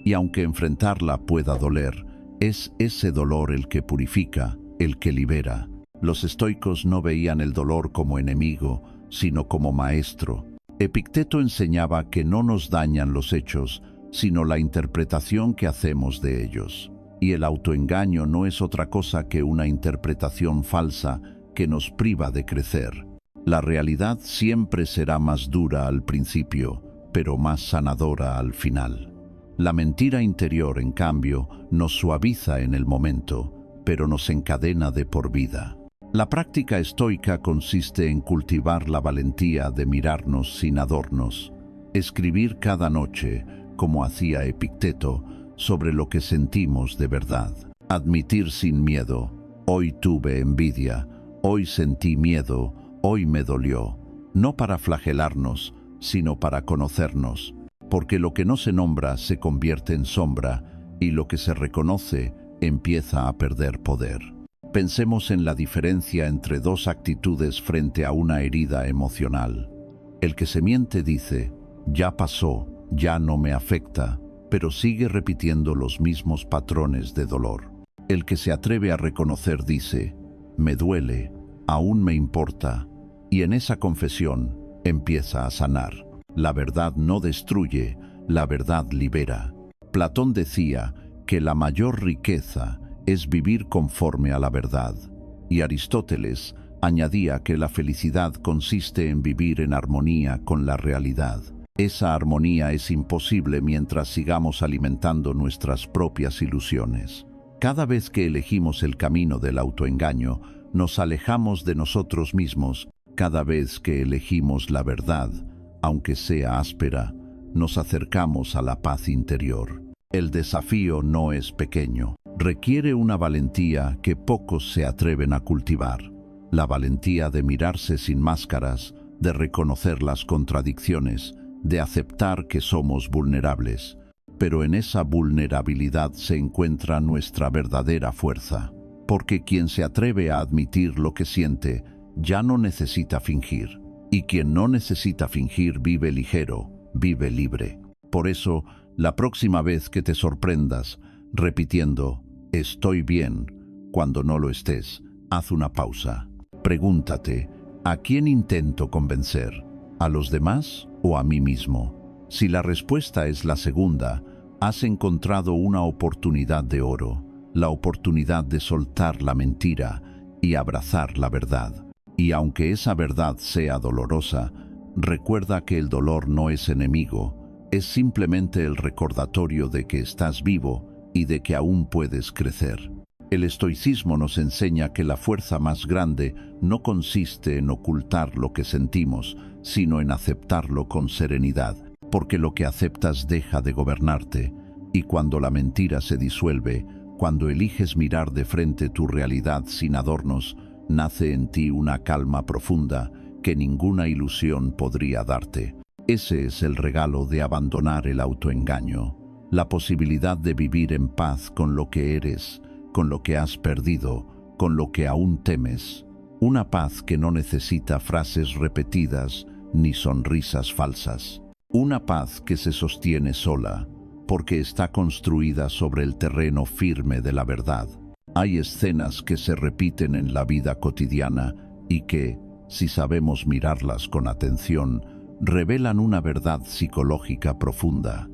Y aunque enfrentarla pueda doler, es ese dolor el que purifica, el que libera. Los estoicos no veían el dolor como enemigo, sino como maestro. Epicteto enseñaba que no nos dañan los hechos, sino la interpretación que hacemos de ellos. Y el autoengaño no es otra cosa que una interpretación falsa que nos priva de crecer. La realidad siempre será más dura al principio, pero más sanadora al final. La mentira interior, en cambio, nos suaviza en el momento, pero nos encadena de por vida. La práctica estoica consiste en cultivar la valentía de mirarnos sin adornos, escribir cada noche, como hacía Epicteto, sobre lo que sentimos de verdad. Admitir sin miedo: hoy tuve envidia, hoy sentí miedo, hoy me dolió. No para flagelarnos, sino para conocernos, porque lo que no se nombra se convierte en sombra y lo que se reconoce empieza a perder poder. Pensemos en la diferencia entre dos actitudes frente a una herida emocional. El que se miente dice: ya pasó, ya no me afecta, pero sigue repitiendo los mismos patrones de dolor. El que se atreve a reconocer dice: me duele, aún me importa, y en esa confesión empieza a sanar. La verdad no destruye, la verdad libera. Platón decía que la mayor riqueza es vivir conforme a la verdad, y Aristóteles añadía que la felicidad consiste en vivir en armonía con la realidad. Esa armonía es imposible mientras sigamos alimentando nuestras propias ilusiones. Cada vez que elegimos el camino del autoengaño, nos alejamos de nosotros mismos. Cada vez que elegimos la verdad, aunque sea áspera, nos acercamos a la paz interior. El desafío no es pequeño. Requiere una valentía que pocos se atreven a cultivar. La valentía de mirarse sin máscaras, de reconocer las contradicciones, de aceptar que somos vulnerables. Pero en esa vulnerabilidad se encuentra nuestra verdadera fuerza. Porque quien se atreve a admitir lo que siente, ya no necesita fingir. Y quien no necesita fingir vive ligero, vive libre. Por eso, la próxima vez que te sorprendas, repitiendo «estoy bien», cuando no lo estés, haz una pausa. Pregúntate, ¿a quién intento convencer? ¿A los demás o a mí mismo? Si la respuesta es la segunda, has encontrado una oportunidad de oro, la oportunidad de soltar la mentira y abrazar la verdad. Y aunque esa verdad sea dolorosa, recuerda que el dolor no es enemigo, es simplemente el recordatorio de que estás vivo y de que aún puedes crecer. El estoicismo nos enseña que la fuerza más grande no consiste en ocultar lo que sentimos, sino en aceptarlo con serenidad, porque lo que aceptas deja de gobernarte, y cuando la mentira se disuelve, cuando eliges mirar de frente tu realidad sin adornos, nace en ti una calma profunda que ninguna ilusión podría darte. Ese es el regalo de abandonar el autoengaño, la posibilidad de vivir en paz con lo que eres, con lo que has perdido, con lo que aún temes. Una paz que no necesita frases repetidas ni sonrisas falsas. Una paz que se sostiene sola, porque está construida sobre el terreno firme de la verdad. Hay escenas que se repiten en la vida cotidiana y que, si sabemos mirarlas con atención, revelan una verdad psicológica profunda.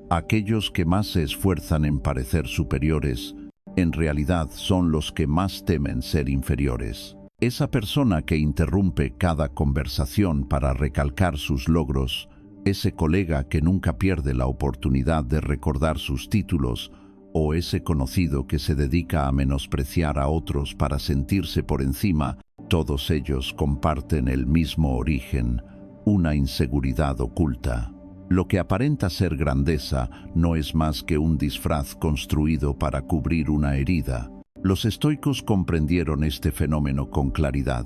Aquellos que más se esfuerzan en parecer superiores, en realidad son los que más temen ser inferiores. Esa persona que interrumpe cada conversación para recalcar sus logros, ese colega que nunca pierde la oportunidad de recordar sus títulos, o ese conocido que se dedica a menospreciar a otros para sentirse por encima, todos ellos comparten el mismo origen, una inseguridad oculta. Lo que aparenta ser grandeza no es más que un disfraz construido para cubrir una herida. Los estoicos comprendieron este fenómeno con claridad.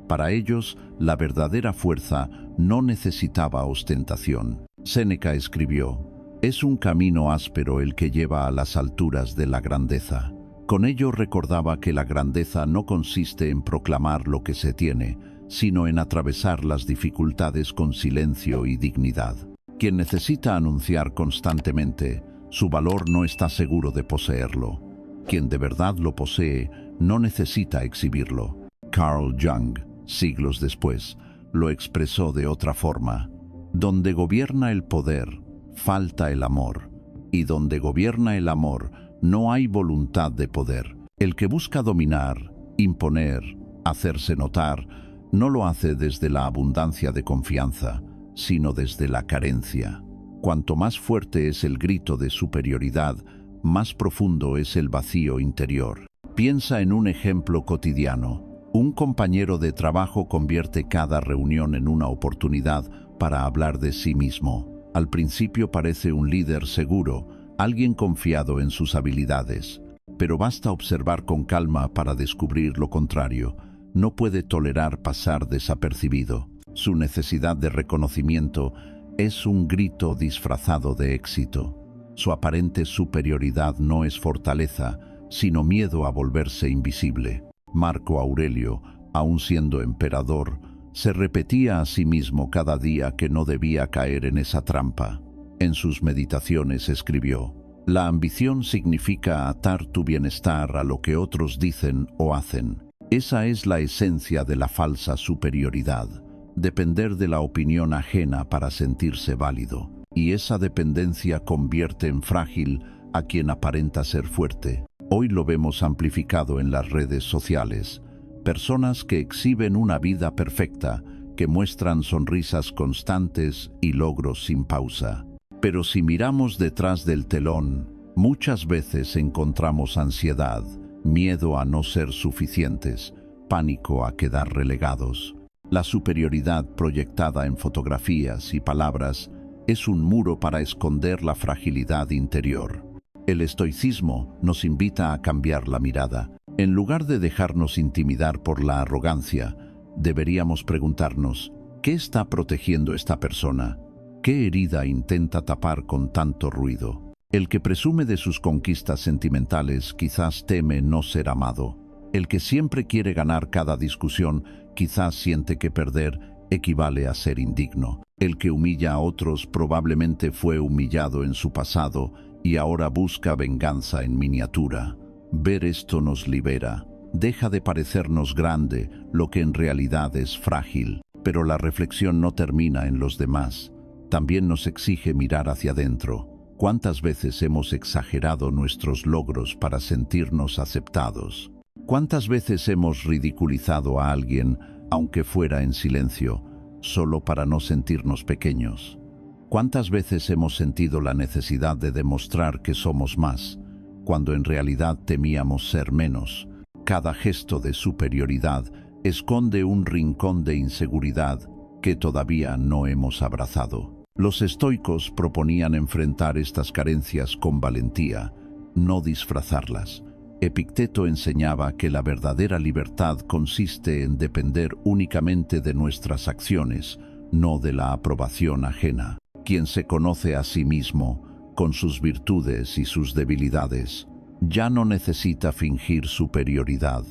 Para ellos, la verdadera fuerza no necesitaba ostentación. Séneca escribió: «Es un camino áspero el que lleva a las alturas de la grandeza. Con ello recordaba que la grandeza no consiste en proclamar lo que se tiene, sino en atravesar las dificultades con silencio y dignidad. Quien necesita anunciar constantemente su valor no está seguro de poseerlo. Quien de verdad lo posee no necesita exhibirlo. Carl Jung, siglos después, lo expresó de otra forma. Donde gobierna el poder, falta el amor. Y donde gobierna el amor, no hay voluntad de poder. El que busca dominar, imponer, hacerse notar, no lo hace desde la abundancia de confianza, sino desde la carencia. Cuanto más fuerte es el grito de superioridad, más profundo es el vacío interior. Piensa en un ejemplo cotidiano. Un compañero de trabajo convierte cada reunión en una oportunidad para hablar de sí mismo. Al principio parece un líder seguro, alguien confiado en sus habilidades. Pero basta observar con calma para descubrir lo contrario. No puede tolerar pasar desapercibido. Su necesidad de reconocimiento es un grito disfrazado de éxito. Su aparente superioridad no es fortaleza, sino miedo a volverse invisible. Marco Aurelio, aun siendo emperador, se repetía a sí mismo cada día que no debía caer en esa trampa. En sus meditaciones escribió: «La ambición significa atar tu bienestar a lo que otros dicen o hacen. Esa es la esencia de la falsa superioridad, depender de la opinión ajena para sentirse válido. Y esa dependencia convierte en frágil a quien aparenta ser fuerte». Hoy lo vemos amplificado en las redes sociales. Personas que exhiben una vida perfecta, que muestran sonrisas constantes y logros sin pausa. Pero si miramos detrás del telón, muchas veces encontramos ansiedad, miedo a no ser suficientes, pánico a quedar relegados. La superioridad proyectada en fotografías y palabras es un muro para esconder la fragilidad interior. El estoicismo nos invita a cambiar la mirada. En lugar de dejarnos intimidar por la arrogancia, deberíamos preguntarnos: ¿qué está protegiendo esta persona? ¿Qué herida intenta tapar con tanto ruido? El que presume de sus conquistas sentimentales quizás teme no ser amado. El que siempre quiere ganar cada discusión quizás siente que perder equivale a ser indigno. El que humilla a otros probablemente fue humillado en su pasado y ahora busca venganza en miniatura. Ver esto nos libera. Deja de parecernos grande lo que en realidad es frágil. Pero la reflexión no termina en los demás. También nos exige mirar hacia adentro. ¿Cuántas veces hemos exagerado nuestros logros para sentirnos aceptados? ¿Cuántas veces hemos ridiculizado a alguien, aunque fuera en silencio, solo para no sentirnos pequeños? ¿Cuántas veces hemos sentido la necesidad de demostrar que somos más, cuando en realidad temíamos ser menos? Cada gesto de superioridad esconde un rincón de inseguridad que todavía no hemos abrazado. Los estoicos proponían enfrentar estas carencias con valentía, no disfrazarlas. Epicteto enseñaba que la verdadera libertad consiste en depender únicamente de nuestras acciones, no de la aprobación ajena. Quien se conoce a sí mismo, con sus virtudes y sus debilidades, ya no necesita fingir superioridad,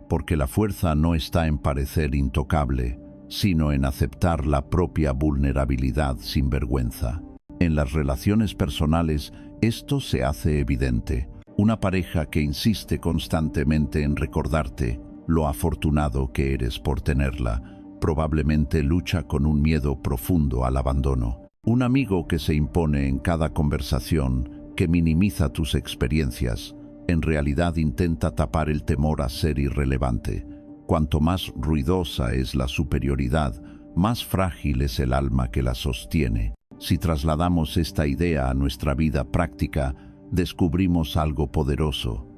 porque la fuerza no está en parecer intocable, sino en aceptar la propia vulnerabilidad sin vergüenza. En las relaciones personales, esto se hace evidente. Una pareja que insiste constantemente en recordarte lo afortunado que eres por tenerla, probablemente lucha con un miedo profundo al abandono. Un amigo que se impone en cada conversación, que minimiza tus experiencias, en realidad intenta tapar el temor a ser irrelevante. Cuanto más ruidosa es la superioridad, más frágil es el alma que la sostiene. Si trasladamos esta idea a nuestra vida práctica, descubrimos algo poderoso.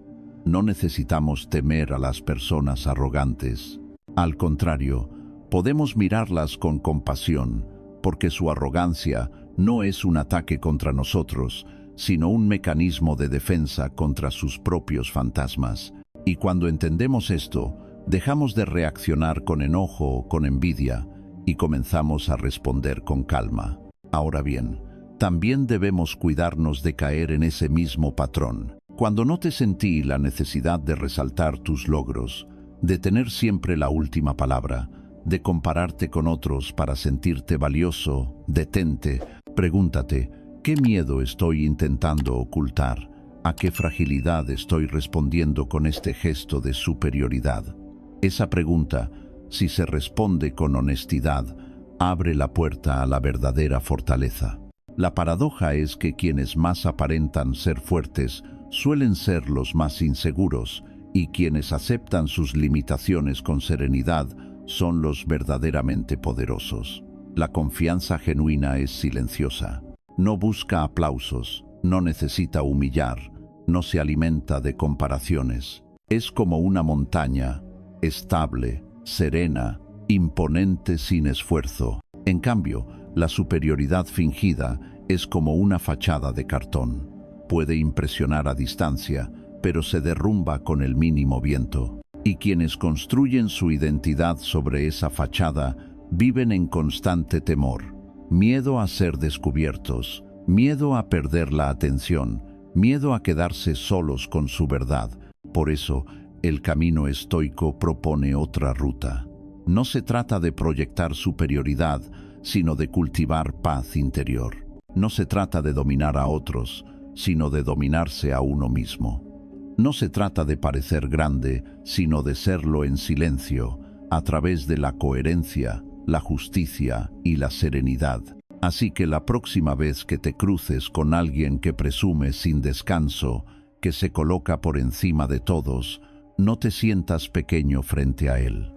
No necesitamos temer a las personas arrogantes. Al contrario, podemos mirarlas con compasión, porque su arrogancia no es un ataque contra nosotros, sino un mecanismo de defensa contra sus propios fantasmas. Y cuando entendemos esto, dejamos de reaccionar con enojo o con envidia y comenzamos a responder con calma. Ahora bien, también debemos cuidarnos de caer en ese mismo patrón. Cuando notes en ti la necesidad de resaltar tus logros, de tener siempre la última palabra, de compararte con otros para sentirte valioso, detente, pregúntate, ¿qué miedo estoy intentando ocultar? ¿A qué fragilidad estoy respondiendo con este gesto de superioridad? Esa pregunta, si se responde con honestidad, abre la puerta a la verdadera fortaleza. La paradoja es que quienes más aparentan ser fuertes suelen ser los más inseguros, y quienes aceptan sus limitaciones con serenidad son los verdaderamente poderosos. La confianza genuina es silenciosa. No busca aplausos, no necesita humillar, no se alimenta de comparaciones. Es como una montaña, estable, serena, imponente sin esfuerzo. En cambio, la superioridad fingida es como una fachada de cartón. Puede impresionar a distancia, pero se derrumba con el mínimo viento. Y quienes construyen su identidad sobre esa fachada viven en constante temor. Miedo a ser descubiertos, miedo a perder la atención, miedo a quedarse solos con su verdad. Por eso, el camino estoico propone otra ruta. No se trata de proyectar superioridad, sino de cultivar paz interior. No se trata de dominar a otros, sino de dominarse a uno mismo. No se trata de parecer grande, sino de serlo en silencio, a través de la coherencia, la justicia y la serenidad. Así que la próxima vez que te cruces con alguien que presume sin descanso, que se coloca por encima de todos, no te sientas pequeño frente a él.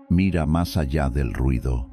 Mira más allá del ruido.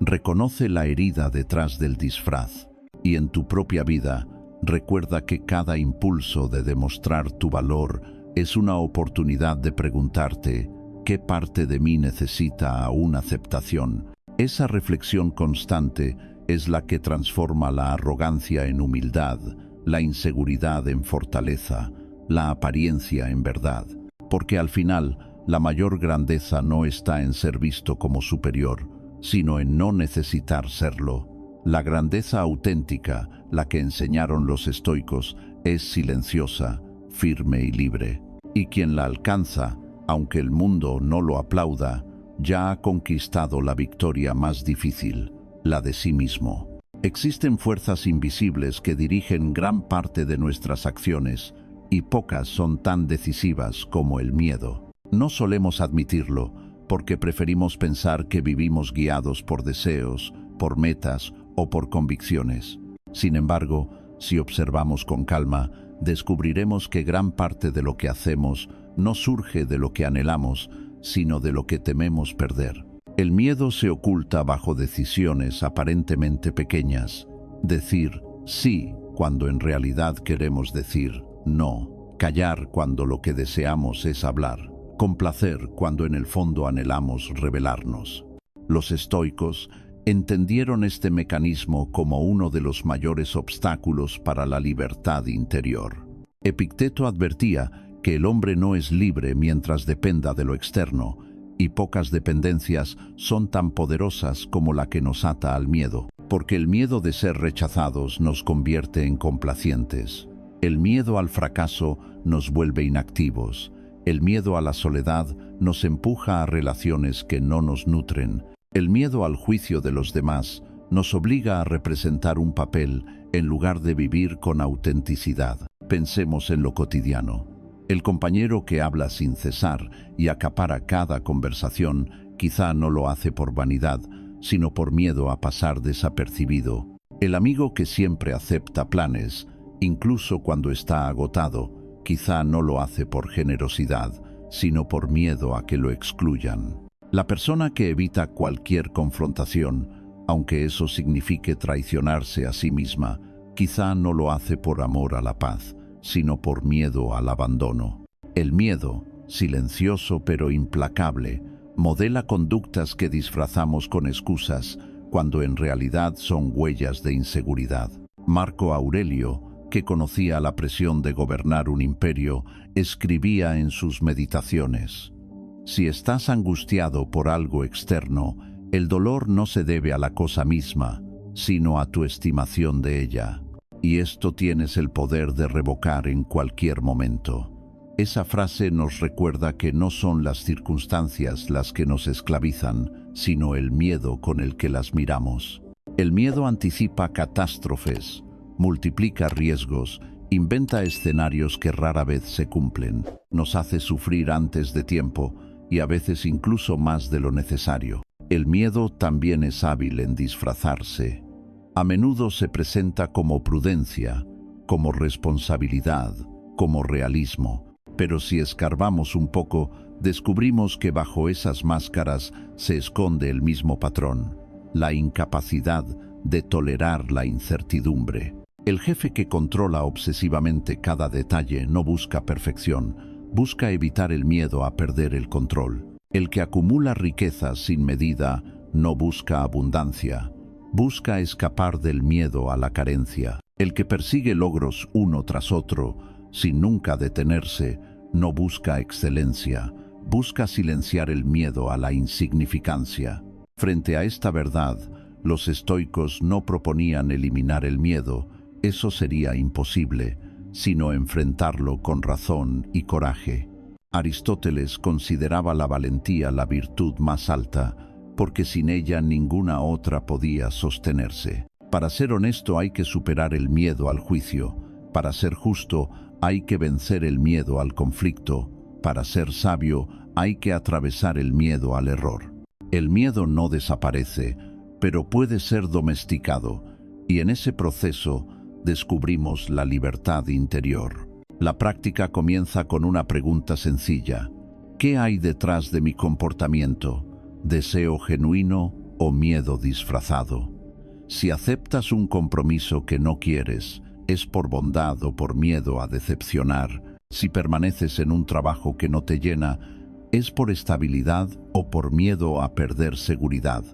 Reconoce la herida detrás del disfraz. Y en tu propia vida, recuerda que cada impulso de demostrar tu valor es una oportunidad de preguntarte, ¿qué parte de mí necesita aún aceptación? Esa reflexión constante es la que transforma la arrogancia en humildad, la inseguridad en fortaleza, la apariencia en verdad. Porque al final, la mayor grandeza no está en ser visto como superior, sino en no necesitar serlo. La grandeza auténtica, la que enseñaron los estoicos, es silenciosa, firme y libre. Y quien la alcanza, aunque el mundo no lo aplauda, ya ha conquistado la victoria más difícil, la de sí mismo. Existen fuerzas invisibles que dirigen gran parte de nuestras acciones, y pocas son tan decisivas como el miedo. No solemos admitirlo, porque preferimos pensar que vivimos guiados por deseos, por metas o por convicciones. Sin embargo, si observamos con calma, descubriremos que gran parte de lo que hacemos no surge de lo que anhelamos, sino de lo que tememos perder. El miedo se oculta bajo decisiones aparentemente pequeñas. Decir sí cuando en realidad queremos decir no. Callar cuando lo que deseamos es hablar. Complacer cuando en el fondo anhelamos rebelarnos. Los estoicos entendieron este mecanismo como uno de los mayores obstáculos para la libertad interior. Epicteto advertía que el hombre no es libre mientras dependa de lo externo, y pocas dependencias son tan poderosas como la que nos ata al miedo, porque el miedo de ser rechazados nos convierte en complacientes. El miedo al fracaso nos vuelve inactivos. El miedo a la soledad nos empuja a relaciones que no nos nutren. El miedo al juicio de los demás nos obliga a representar un papel en lugar de vivir con autenticidad. Pensemos en lo cotidiano. El compañero que habla sin cesar y acapara cada conversación quizá no lo hace por vanidad, sino por miedo a pasar desapercibido. El amigo que siempre acepta planes, incluso cuando está agotado, quizá no lo hace por generosidad, sino por miedo a que lo excluyan. La persona que evita cualquier confrontación, aunque eso signifique traicionarse a sí misma, quizá no lo hace por amor a la paz, sino por miedo al abandono. El miedo, silencioso pero implacable, modela conductas que disfrazamos con excusas, cuando en realidad son huellas de inseguridad. Marco Aurelio, que conocía la presión de gobernar un imperio, escribía en sus meditaciones: si estás angustiado por algo externo, el dolor no se debe a la cosa misma, sino a tu estimación de ella. y esto tienes el poder de revocar en cualquier momento. Esa frase nos recuerda que no son las circunstancias las que nos esclavizan, sino el miedo con el que las miramos. El miedo anticipa catástrofes, multiplica riesgos, inventa escenarios que rara vez se cumplen, nos hace sufrir antes de tiempo y a veces incluso más de lo necesario. El miedo también es hábil en disfrazarse. A menudo se presenta como prudencia, como responsabilidad, como realismo. Pero si escarbamos un poco, descubrimos que bajo esas máscaras se esconde el mismo patrón: la incapacidad de tolerar la incertidumbre. El jefe que controla obsesivamente cada detalle no busca perfección, busca evitar el miedo a perder el control. El que acumula riquezas sin medida no busca abundancia, busca escapar del miedo a la carencia. El que persigue logros uno tras otro, sin nunca detenerse, no busca excelencia, busca silenciar el miedo a la insignificancia. Frente a esta verdad, los estoicos no proponían eliminar el miedo, eso sería imposible, sino enfrentarlo con razón y coraje. Aristóteles consideraba la valentía la virtud más alta, porque sin ella ninguna otra podía sostenerse. Para ser honesto hay que superar el miedo al juicio, para ser justo hay que vencer el miedo al conflicto, para ser sabio hay que atravesar el miedo al error. El miedo no desaparece, pero puede ser domesticado, y en ese proceso descubrimos la libertad interior. La práctica comienza con una pregunta sencilla: ¿qué hay detrás de mi comportamiento? ¿Deseo genuino o miedo disfrazado? Si aceptas un compromiso que no quieres, ¿es por bondad o por miedo a decepcionar? Si permaneces en un trabajo que no te llena, ¿es por estabilidad o por miedo a perder seguridad?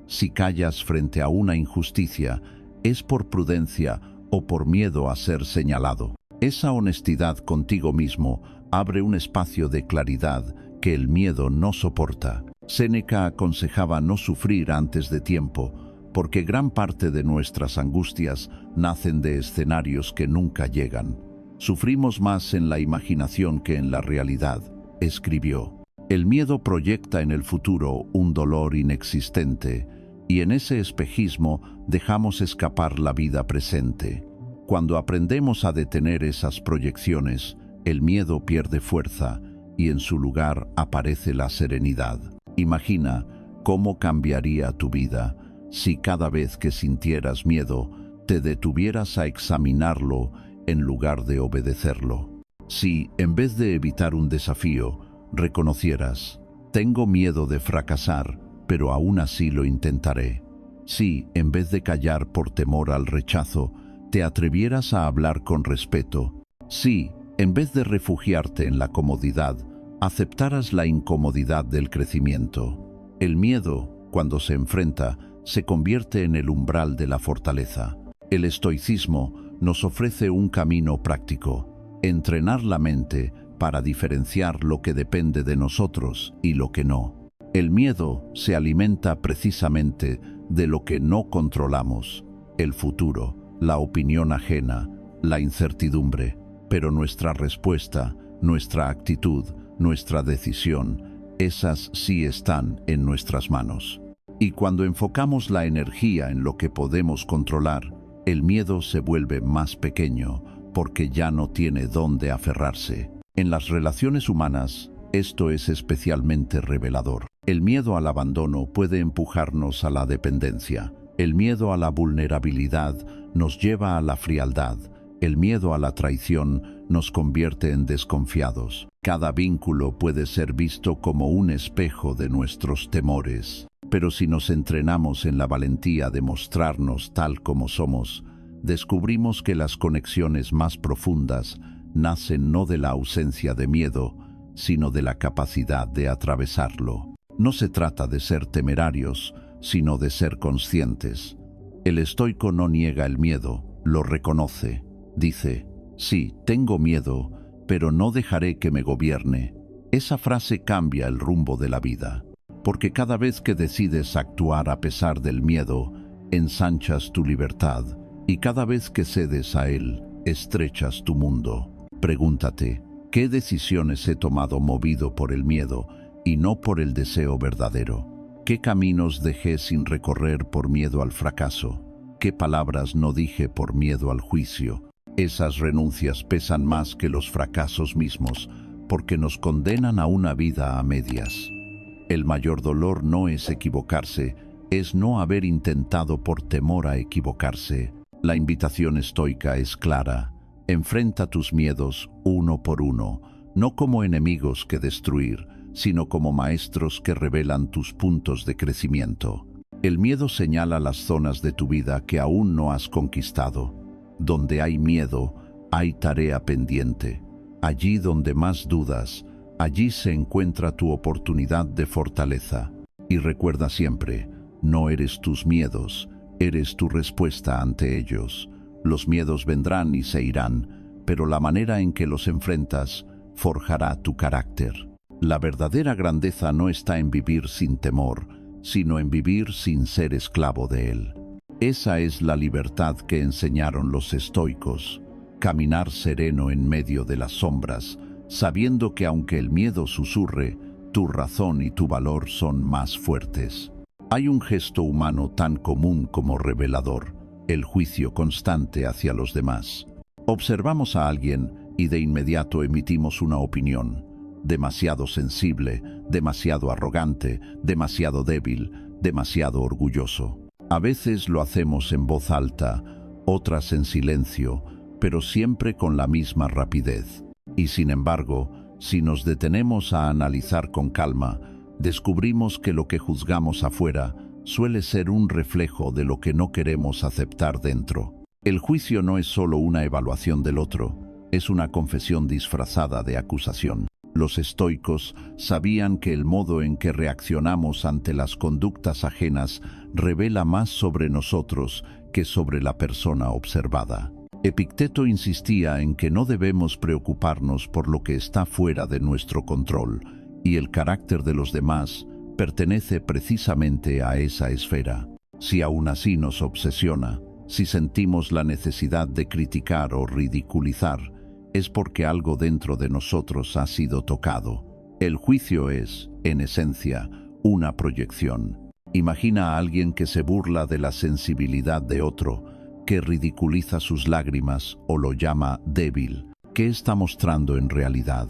Si callas frente a una injusticia, ¿es por prudencia o por miedo a ser señalado? Esa honestidad contigo mismo abre un espacio de claridad que el miedo no soporta. Séneca aconsejaba no sufrir antes de tiempo, porque gran parte de nuestras angustias nacen de escenarios que nunca llegan. Sufrimos más en la imaginación que en la realidad, escribió. El miedo proyecta en el futuro un dolor inexistente, y en ese espejismo dejamos escapar la vida presente. Cuando aprendemos a detener esas proyecciones, el miedo pierde fuerza y en su lugar aparece la serenidad. Imagina cómo cambiaría tu vida si cada vez que sintieras miedo te detuvieras a examinarlo en lugar de obedecerlo. Si, en vez de evitar un desafío, reconocieras: tengo miedo de fracasar, pero aún así lo intentaré. Si, en vez de callar por temor al rechazo, te atrevieras a hablar con respeto. Si, en vez de refugiarte en la comodidad, aceptaras la incomodidad del crecimiento. El miedo, cuando se enfrenta, se convierte en el umbral de la fortaleza. El estoicismo nos ofrece un camino práctico: entrenar la mente para diferenciar lo que depende de nosotros y lo que no. El miedo se alimenta precisamente de lo que no controlamos: el futuro, la opinión ajena, la incertidumbre. Pero nuestra respuesta, nuestra actitud, nuestra decisión, esas sí están en nuestras manos. Y cuando enfocamos la energía en lo que podemos controlar, el miedo se vuelve más pequeño, porque ya no tiene dónde aferrarse. En las relaciones humanas, esto es especialmente revelador. El miedo al abandono puede empujarnos a la dependencia. El miedo a la vulnerabilidad nos lleva a la frialdad. El miedo a la traición nos convierte en desconfiados. Cada vínculo puede ser visto como un espejo de nuestros temores. Pero si nos entrenamos en la valentía de mostrarnos tal como somos, descubrimos que las conexiones más profundas nacen no de la ausencia de miedo, sino de la capacidad de atravesarlo. No se trata de ser temerarios, sino de ser conscientes. El estoico no niega el miedo, lo reconoce. Dice: sí, tengo miedo, pero no dejaré que me gobierne. Esa frase cambia el rumbo de la vida, porque cada vez que decides actuar a pesar del miedo, ensanchas tu libertad y cada vez que cedes a él, estrechas tu mundo. Pregúntate, ¿qué decisiones he tomado movido por el miedo y no por el deseo verdadero? ¿Qué caminos dejé sin recorrer por miedo al fracaso? ¿Qué palabras no dije por miedo al juicio? Esas renuncias pesan más que los fracasos mismos, porque nos condenan a una vida a medias. El mayor dolor no es equivocarse, es no haber intentado por temor a equivocarse. La invitación estoica es clara. Enfrenta tus miedos uno por uno, no como enemigos que destruir, sino como maestros que revelan tus puntos de crecimiento. El miedo señala las zonas de tu vida que aún no has conquistado. Donde hay miedo, hay tarea pendiente. Allí donde más dudas, allí se encuentra tu oportunidad de fortaleza. Y recuerda siempre, no eres tus miedos, eres tu respuesta ante ellos. Los miedos vendrán y se irán, pero la manera en que los enfrentas forjará tu carácter. La verdadera grandeza no está en vivir sin temor, sino en vivir sin ser esclavo de él. Esa es la libertad que enseñaron los estoicos, caminar sereno en medio de las sombras, sabiendo que aunque el miedo susurre, tu razón y tu valor son más fuertes. Hay un gesto humano tan común como revelador, el juicio constante hacia los demás. Observamos a alguien y de inmediato emitimos una opinión. Demasiado sensible, demasiado arrogante, demasiado débil, demasiado orgulloso. A veces lo hacemos en voz alta, otras en silencio, pero siempre con la misma rapidez. Y sin embargo, si nos detenemos a analizar con calma, descubrimos que lo que juzgamos afuera suele ser un reflejo de lo que no queremos aceptar dentro. El juicio no es solo una evaluación del otro, es una confesión disfrazada de acusación. Los estoicos sabían que el modo en que reaccionamos ante las conductas ajenas revela más sobre nosotros que sobre la persona observada. Epicteto insistía en que no debemos preocuparnos por lo que está fuera de nuestro control, y el carácter de los demás pertenece precisamente a esa esfera. Si aún así nos obsesiona, si sentimos la necesidad de criticar o ridiculizar, es porque algo dentro de nosotros ha sido tocado. El juicio es, en esencia, una proyección. Imagina a alguien que se burla de la sensibilidad de otro, que ridiculiza sus lágrimas o lo llama débil. ¿Qué está mostrando en realidad?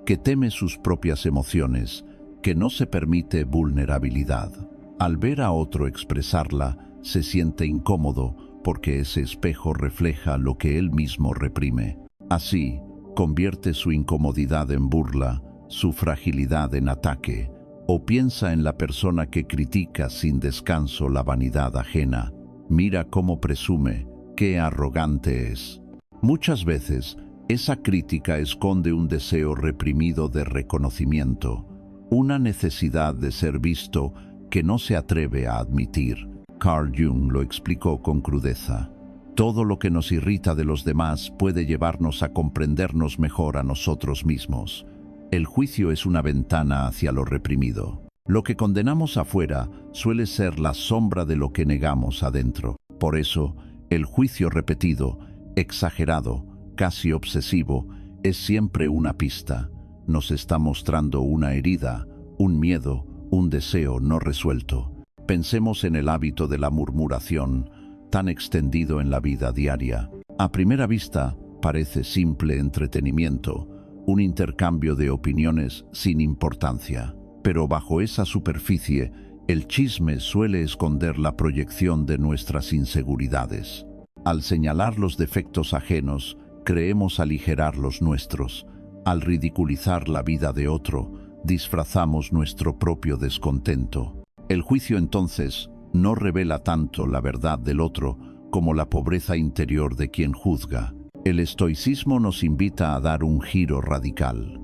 Que teme sus propias emociones, que no se permite vulnerabilidad. Al ver a otro expresarla, se siente incómodo porque ese espejo refleja lo que él mismo reprime. Así, convierte su incomodidad en burla, su fragilidad en ataque, o piensa en la persona que critica sin descanso la vanidad ajena. Mira cómo presume, qué arrogante es. Muchas veces, esa crítica esconde un deseo reprimido de reconocimiento, una necesidad de ser visto que no se atreve a admitir. Carl Jung lo explicó con crudeza. Todo lo que nos irrita de los demás puede llevarnos a comprendernos mejor a nosotros mismos. El juicio es una ventana hacia lo reprimido. Lo que condenamos afuera suele ser la sombra de lo que negamos adentro. Por eso, el juicio repetido, exagerado, casi obsesivo, es siempre una pista. Nos está mostrando una herida, un miedo, un deseo no resuelto. Pensemos en el hábito de la murmuración, tan extendido en la vida diaria. A primera vista, parece simple entretenimiento, un intercambio de opiniones sin importancia. Pero bajo esa superficie, el chisme suele esconder la proyección de nuestras inseguridades. Al señalar los defectos ajenos, creemos aligerar los nuestros. Al ridiculizar la vida de otro, disfrazamos nuestro propio descontento. El juicio entonces no revela tanto la verdad del otro como la pobreza interior de quien juzga. El estoicismo nos invita a dar un giro radical.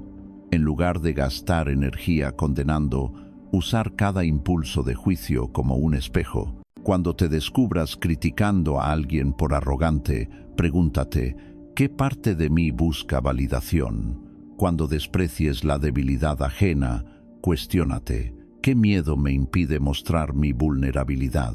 En lugar de gastar energía condenando, usar cada impulso de juicio como un espejo. Cuando te descubras criticando a alguien por arrogante, pregúntate, ¿qué parte de mí busca validación? Cuando desprecies la debilidad ajena, cuestiónate, ¿qué miedo me impide mostrar mi vulnerabilidad?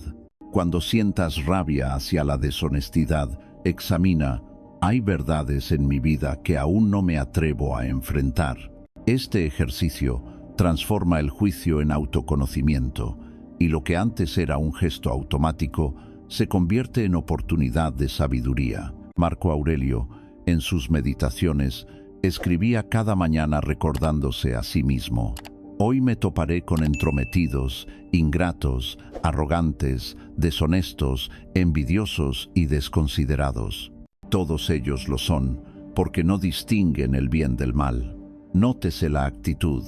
Cuando sientas rabia hacia la deshonestidad, examina: ¿hay verdades en mi vida que aún no me atrevo a enfrentar? Este ejercicio transforma el juicio en autoconocimiento, y lo que antes era un gesto automático se convierte en oportunidad de sabiduría. Marco Aurelio, en sus meditaciones, escribía cada mañana recordándose a sí mismo: hoy me toparé con entrometidos, ingratos, arrogantes, deshonestos, envidiosos y desconsiderados. Todos ellos lo son, porque no distinguen el bien del mal. Nótese la actitud: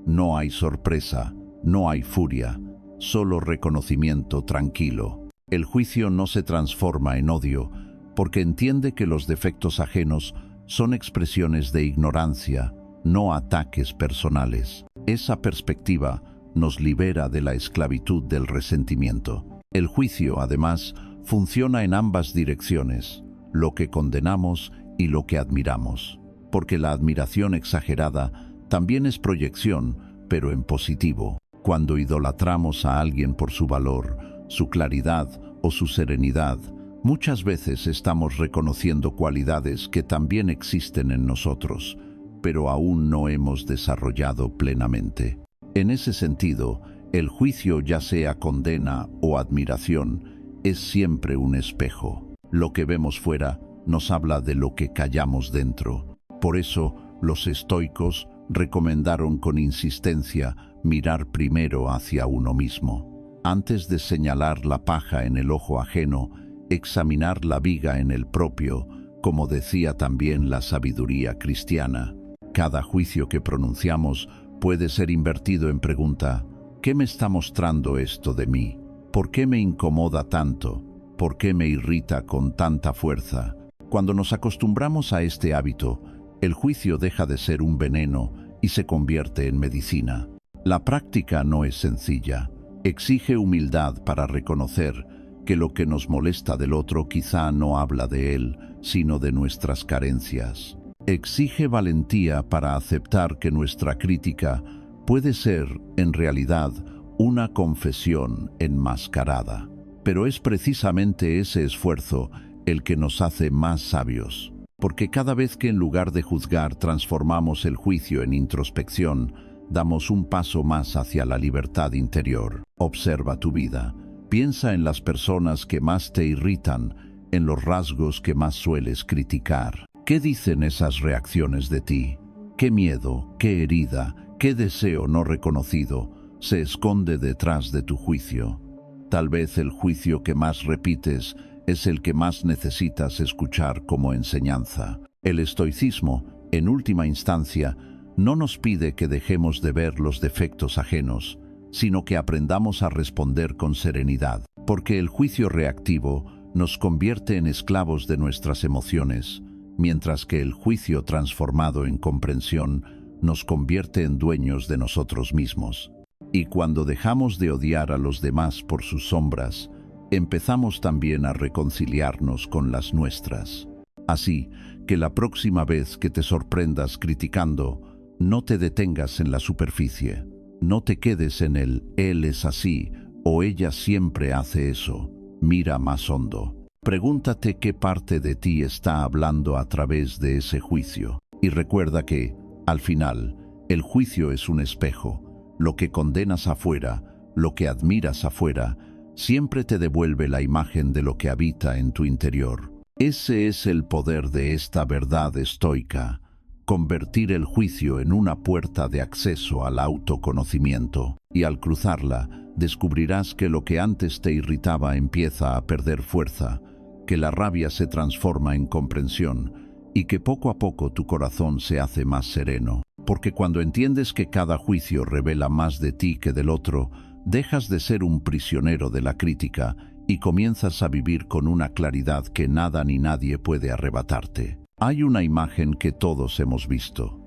no hay sorpresa, no hay furia, solo reconocimiento tranquilo. El juicio no se transforma en odio, porque entiende que los defectos ajenos son expresiones de ignorancia, no ataques personales. Esa perspectiva nos libera de la esclavitud del resentimiento. El juicio, además, funciona en ambas direcciones: lo que condenamos y lo que admiramos. Porque la admiración exagerada también es proyección, pero en positivo. Cuando idolatramos a alguien por su valor, su claridad o su serenidad, muchas veces estamos reconociendo cualidades que también existen en nosotros, pero aún no hemos desarrollado plenamente. En ese sentido, el juicio, ya sea condena o admiración, es siempre un espejo. Lo que vemos fuera nos habla de lo que callamos dentro. Por eso, los estoicos recomendaron con insistencia mirar primero hacia uno mismo. Antes de señalar la paja en el ojo ajeno, examinar la viga en el propio, como decía también la sabiduría cristiana. Cada juicio que pronunciamos puede ser invertido en pregunta: ¿qué me está mostrando esto de mí? ¿Por qué me incomoda tanto? ¿Por qué me irrita con tanta fuerza? Cuando nos acostumbramos a este hábito, el juicio deja de ser un veneno y se convierte en medicina. La práctica no es sencilla. Exige humildad para reconocer que lo que nos molesta del otro quizá no habla de él, sino de nuestras carencias. Exige valentía para aceptar que nuestra crítica puede ser, en realidad, una confesión enmascarada. Pero es precisamente ese esfuerzo el que nos hace más sabios. Porque cada vez que en lugar de juzgar transformamos el juicio en introspección, damos un paso más hacia la libertad interior. Observa tu vida. Piensa en las personas que más te irritan, en los rasgos que más sueles criticar. ¿Qué dicen esas reacciones de ti? ¿Qué miedo, qué herida, qué deseo no reconocido se esconde detrás de tu juicio? Tal vez el juicio que más repites es el que más necesitas escuchar como enseñanza. El estoicismo, en última instancia, no nos pide que dejemos de ver los defectos ajenos, sino que aprendamos a responder con serenidad, porque el juicio reactivo nos convierte en esclavos de nuestras emociones, mientras que el juicio transformado en comprensión nos convierte en dueños de nosotros mismos. Y cuando dejamos de odiar a los demás por sus sombras, empezamos también a reconciliarnos con las nuestras. Así que la próxima vez que te sorprendas criticando, no te detengas en la superficie. No te quedes en el «él es así» o «ella siempre hace eso». Mira más hondo. Pregúntate qué parte de ti está hablando a través de ese juicio. Y recuerda que, al final, el juicio es un espejo. Lo que condenas afuera, lo que admiras afuera, siempre te devuelve la imagen de lo que habita en tu interior. Ese es el poder de esta verdad estoica: convertir el juicio en una puerta de acceso al autoconocimiento. Y al cruzarla, descubrirás que lo que antes te irritaba empieza a perder fuerza, que la rabia se transforma en comprensión y que poco a poco tu corazón se hace más sereno. Porque cuando entiendes que cada juicio revela más de ti que del otro, dejas de ser un prisionero de la crítica y comienzas a vivir con una claridad que nada ni nadie puede arrebatarte. Hay una imagen que todos hemos visto.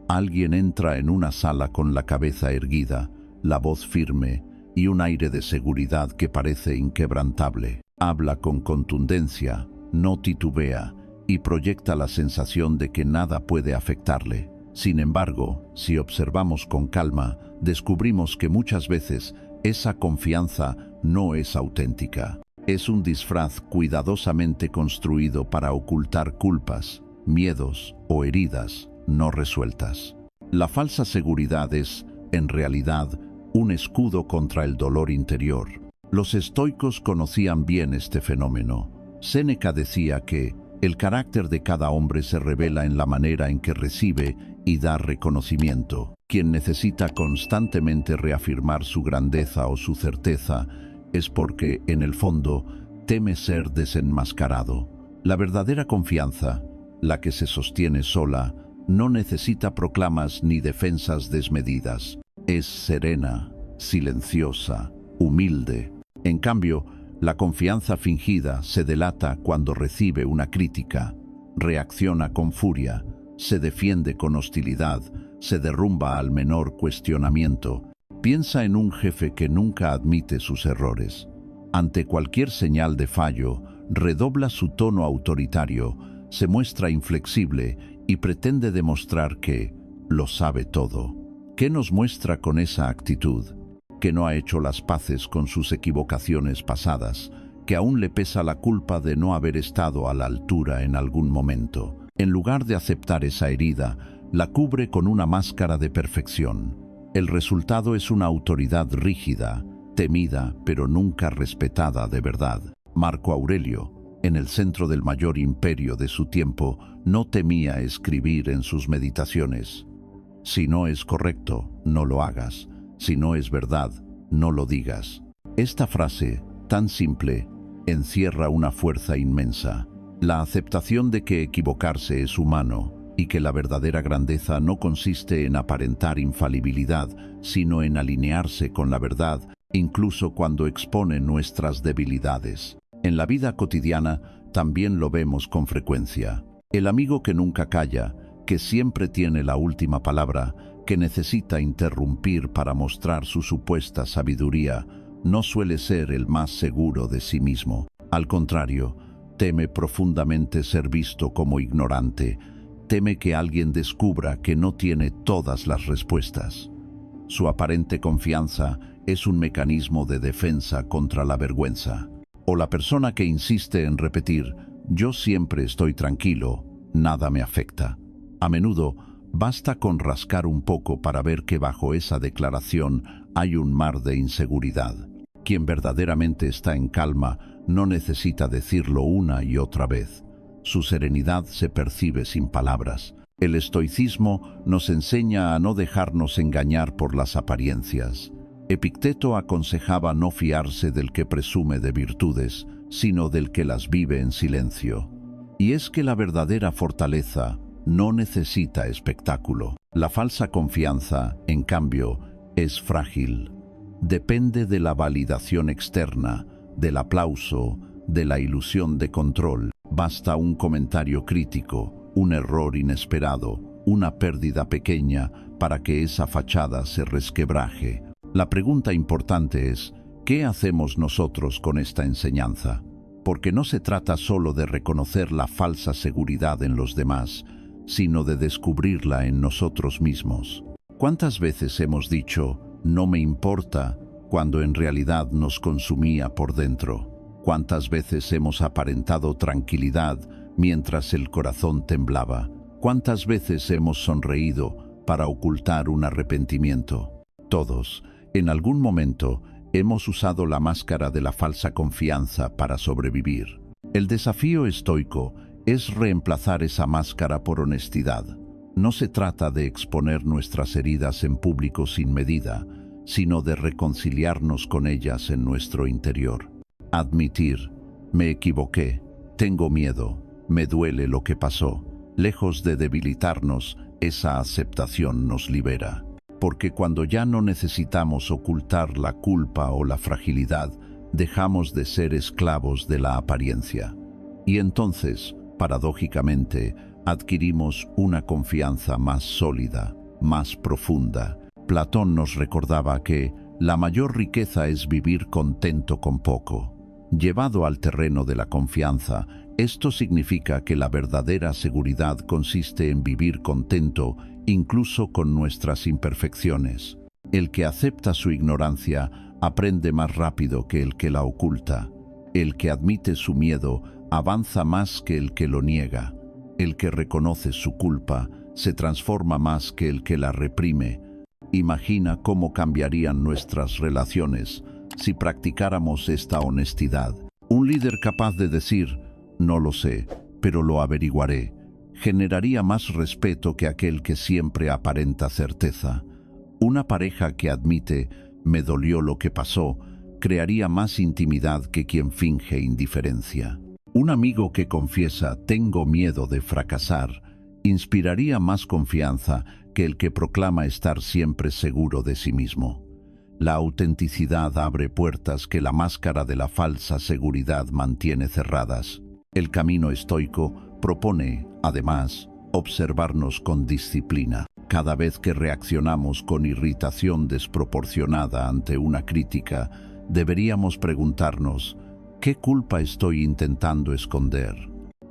Alguien entra en una sala con la cabeza erguida, la voz firme y un aire de seguridad que parece inquebrantable. Habla con contundencia, no titubea y proyecta la sensación de que nada puede afectarle. Sin embargo, si observamos con calma, descubrimos que muchas veces esa confianza no es auténtica. Es un disfraz cuidadosamente construido para ocultar culpas, miedos o heridas no resueltas. La falsa seguridad es, en realidad, un escudo contra el dolor interior. Los estoicos conocían bien este fenómeno. Séneca decía que el carácter de cada hombre se revela en la manera en que recibe y da reconocimiento. Quien necesita constantemente reafirmar su grandeza o su certeza es porque, en el fondo, teme ser desenmascarado. La verdadera confianza, la que se sostiene sola, no necesita proclamas ni defensas desmedidas. Es serena, silenciosa, humilde. En cambio, la confianza fingida se delata cuando recibe una crítica, reacciona con furia, se defiende con hostilidad, se derrumba al menor cuestionamiento. Piensa en un jefe que nunca admite sus errores. Ante cualquier señal de fallo, redobla su tono autoritario, se muestra inflexible y pretende demostrar que lo sabe todo. ¿Qué nos muestra con esa actitud? Que no ha hecho las paces con sus equivocaciones pasadas, que aún le pesa la culpa de no haber estado a la altura en algún momento. En lugar de aceptar esa herida, la cubre con una máscara de perfección. El resultado es una autoridad rígida, temida, pero nunca respetada de verdad. Marco Aurelio, en el centro del mayor imperio de su tiempo, no temía escribir en sus meditaciones: si no es correcto, no lo hagas. Si no es verdad, no lo digas. Esta frase, tan simple, encierra una fuerza inmensa. La aceptación de que equivocarse es humano y que la verdadera grandeza no consiste en aparentar infalibilidad, sino en alinearse con la verdad, incluso cuando expone nuestras debilidades. En la vida cotidiana también lo vemos con frecuencia. El amigo que nunca calla, que siempre tiene la última palabra, que necesita interrumpir para mostrar su supuesta sabiduría, no suele ser el más seguro de sí mismo. Al contrario, teme profundamente ser visto como ignorante, teme que alguien descubra que no tiene todas las respuestas. Su aparente confianza es un mecanismo de defensa contra la vergüenza. O la persona que insiste en repetir: yo siempre estoy tranquilo, nada me afecta. A menudo, basta con rascar un poco para ver que bajo esa declaración hay un mar de inseguridad. Quien verdaderamente está en calma no necesita decirlo una y otra vez. Su serenidad se percibe sin palabras. El estoicismo nos enseña a no dejarnos engañar por las apariencias. Epicteto aconsejaba no fiarse del que presume de virtudes, sino del que las vive en silencio. Y es que la verdadera fortaleza no necesita espectáculo. La falsa confianza, en cambio, es frágil. Depende de la validación externa, del aplauso, de la ilusión de control. Basta un comentario crítico, un error inesperado, una pérdida pequeña para que esa fachada se resquebraje. La pregunta importante es: ¿qué hacemos nosotros con esta enseñanza? Porque no se trata solo de reconocer la falsa seguridad en los demás, sino de descubrirla en nosotros mismos. ¿Cuántas veces hemos dicho «no me importa» cuando en realidad nos consumía por dentro? ¿Cuántas veces hemos aparentado tranquilidad mientras el corazón temblaba? ¿Cuántas veces hemos sonreído para ocultar un arrepentimiento? Todos, en algún momento, hemos usado la máscara de la falsa confianza para sobrevivir. El desafío estoico es reemplazar esa máscara por honestidad. No se trata de exponer nuestras heridas en público sin medida, sino de reconciliarnos con ellas en nuestro interior. Admitir: me equivoqué, tengo miedo, me duele lo que pasó. Lejos de debilitarnos, esa aceptación nos libera. Porque cuando ya no necesitamos ocultar la culpa o la fragilidad, dejamos de ser esclavos de la apariencia. Y entonces, paradójicamente, adquirimos una confianza más sólida, más profunda. Platón nos recordaba que la mayor riqueza es vivir contento con poco. Llevado al terreno de la confianza, esto significa que la verdadera seguridad consiste en vivir contento incluso con nuestras imperfecciones. El que acepta su ignorancia aprende más rápido que el que la oculta. El que admite su miedo avanza más que el que lo niega. El que reconoce su culpa se transforma más que el que la reprime. Imagina cómo cambiarían nuestras relaciones si practicáramos esta honestidad. Un líder capaz de decir, no lo sé, pero lo averiguaré, generaría más respeto que aquel que siempre aparenta certeza. Una pareja que admite, me dolió lo que pasó, crearía más intimidad que quien finge indiferencia. Un amigo que confiesa, tengo miedo de fracasar, inspiraría más confianza que el que proclama estar siempre seguro de sí mismo. La autenticidad abre puertas que la máscara de la falsa seguridad mantiene cerradas. El camino estoico propone, además, observarnos con disciplina. Cada vez que reaccionamos con irritación desproporcionada ante una crítica, deberíamos preguntarnos, ¿qué culpa estoy intentando esconder?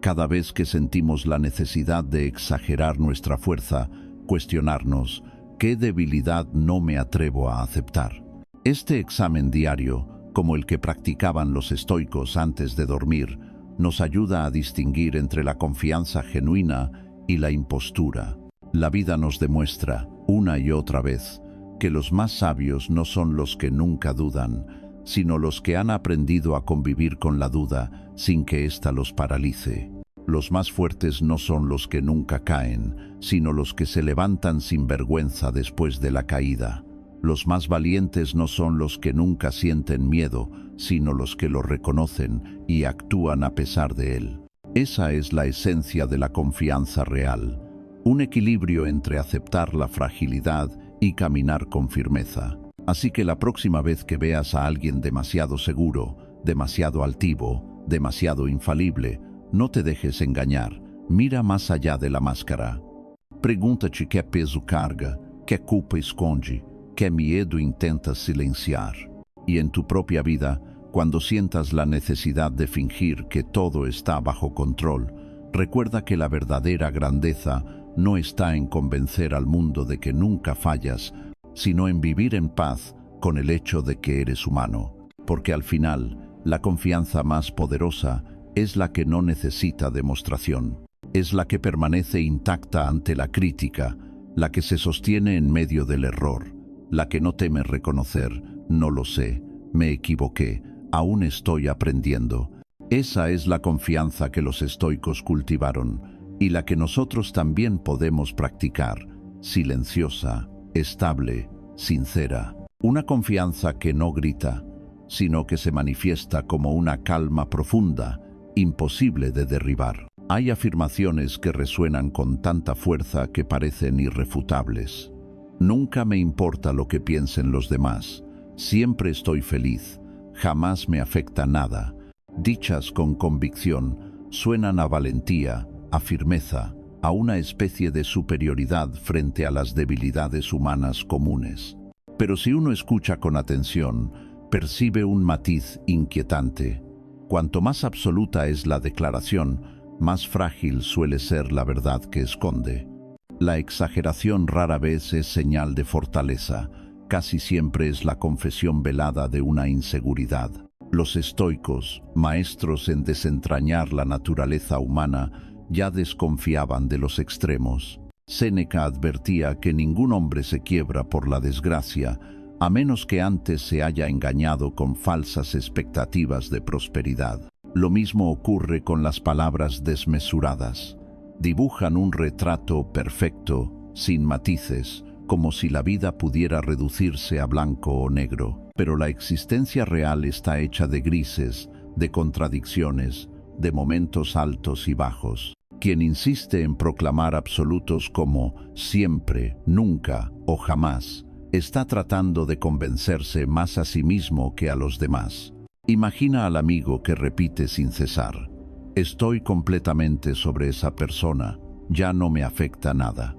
Cada vez que sentimos la necesidad de exagerar nuestra fuerza, cuestionarnos, ¿qué debilidad no me atrevo a aceptar? Este examen diario, como el que practicaban los estoicos antes de dormir, nos ayuda a distinguir entre la confianza genuina y la impostura. La vida nos demuestra, una y otra vez, que los más sabios no son los que nunca dudan, sino los que han aprendido a convivir con la duda sin que ésta los paralice. Los más fuertes no son los que nunca caen, sino los que se levantan sin vergüenza después de la caída. Los más valientes no son los que nunca sienten miedo, sino los que lo reconocen y actúan a pesar de él. Esa es la esencia de la confianza real, un equilibrio entre aceptar la fragilidad y caminar con firmeza. Así que la próxima vez que veas a alguien demasiado seguro, demasiado altivo, demasiado infalible, no te dejes engañar, mira más allá de la máscara. Pergunta-te qué peso carga, qué culpa esconde, qué miedo intenta silenciar. Y en tu propia vida, cuando sientas la necesidad de fingir que todo está bajo control, recuerda que la verdadera grandeza no está en convencer al mundo de que nunca fallas, sino en vivir en paz con el hecho de que eres humano. Porque al final, la confianza más poderosa es la que no necesita demostración. Es la que permanece intacta ante la crítica, la que se sostiene en medio del error, la que no teme reconocer, no lo sé, me equivoqué, aún estoy aprendiendo. Esa es la confianza que los estoicos cultivaron y la que nosotros también podemos practicar, silenciosa, estable, sincera. Una confianza que no grita, sino que se manifiesta como una calma profunda, imposible de derribar. Hay afirmaciones que resuenan con tanta fuerza que parecen irrefutables. Nunca me importa lo que piensen los demás, siempre estoy feliz, jamás me afecta nada. Dichas con convicción, suenan a valentía, a firmeza, a una especie de superioridad frente a las debilidades humanas comunes. Pero si uno escucha con atención, percibe un matiz inquietante. Cuanto más absoluta es la declaración, más frágil suele ser la verdad que esconde. La exageración rara vez es señal de fortaleza, casi siempre es la confesión velada de una inseguridad. Los estoicos, maestros en desentrañar la naturaleza humana, ya desconfiaban de los extremos. Séneca advertía que ningún hombre se quiebra por la desgracia, a menos que antes se haya engañado con falsas expectativas de prosperidad. Lo mismo ocurre con las palabras desmesuradas. Dibujan un retrato perfecto, sin matices, como si la vida pudiera reducirse a blanco o negro. Pero la existencia real está hecha de grises, de contradicciones, de momentos altos y bajos. Quien insiste en proclamar absolutos como siempre, nunca o jamás, está tratando de convencerse más a sí mismo que a los demás. Imagina al amigo que repite sin cesar: estoy completamente sobre esa persona, ya no me afecta nada.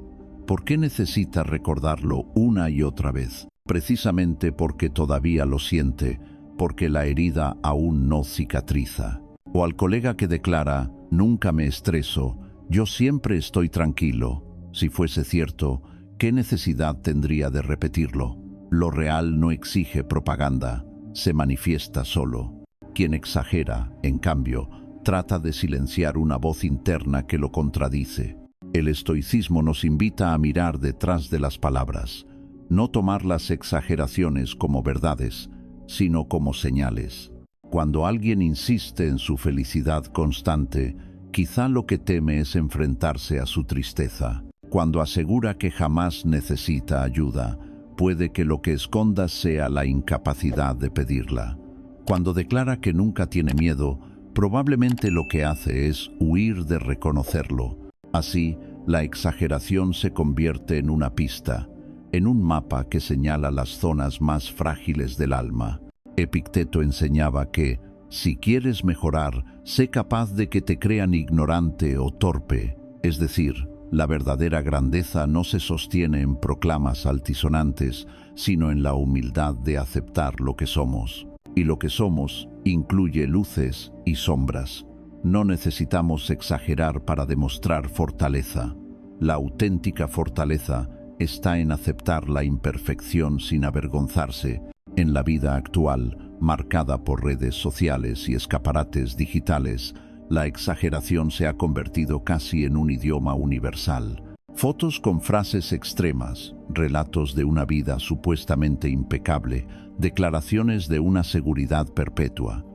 ¿Por qué necesita recordarlo una y otra vez? Precisamente porque todavía lo siente, porque la herida aún no cicatriza. O al colega que declara: nunca me estreso, yo siempre estoy tranquilo. Si fuese cierto, ¿qué necesidad tendría de repetirlo? Lo real no exige propaganda, se manifiesta solo. Quien exagera, en cambio, trata de silenciar una voz interna que lo contradice. El estoicismo nos invita a mirar detrás de las palabras, no tomar las exageraciones como verdades, sino como señales. Cuando alguien insiste en su felicidad constante, quizá lo que teme es enfrentarse a su tristeza. Cuando asegura que jamás necesita ayuda, puede que lo que esconda sea la incapacidad de pedirla. Cuando declara que nunca tiene miedo, probablemente lo que hace es huir de reconocerlo. Así, la exageración se convierte en una pista, en un mapa que señala las zonas más frágiles del alma. Epicteto enseñaba que, si quieres mejorar, sé capaz de que te crean ignorante o torpe. Es decir, la verdadera grandeza no se sostiene en proclamas altisonantes, sino en la humildad de aceptar lo que somos. Y lo que somos incluye luces y sombras. No necesitamos exagerar para demostrar fortaleza. La auténtica fortaleza está en aceptar la imperfección sin avergonzarse. En la vida actual, marcada por redes sociales y escaparates digitales, la exageración se ha convertido casi en un idioma universal. Fotos con frases extremas, relatos de una vida supuestamente impecable, declaraciones de una seguridad perpetua.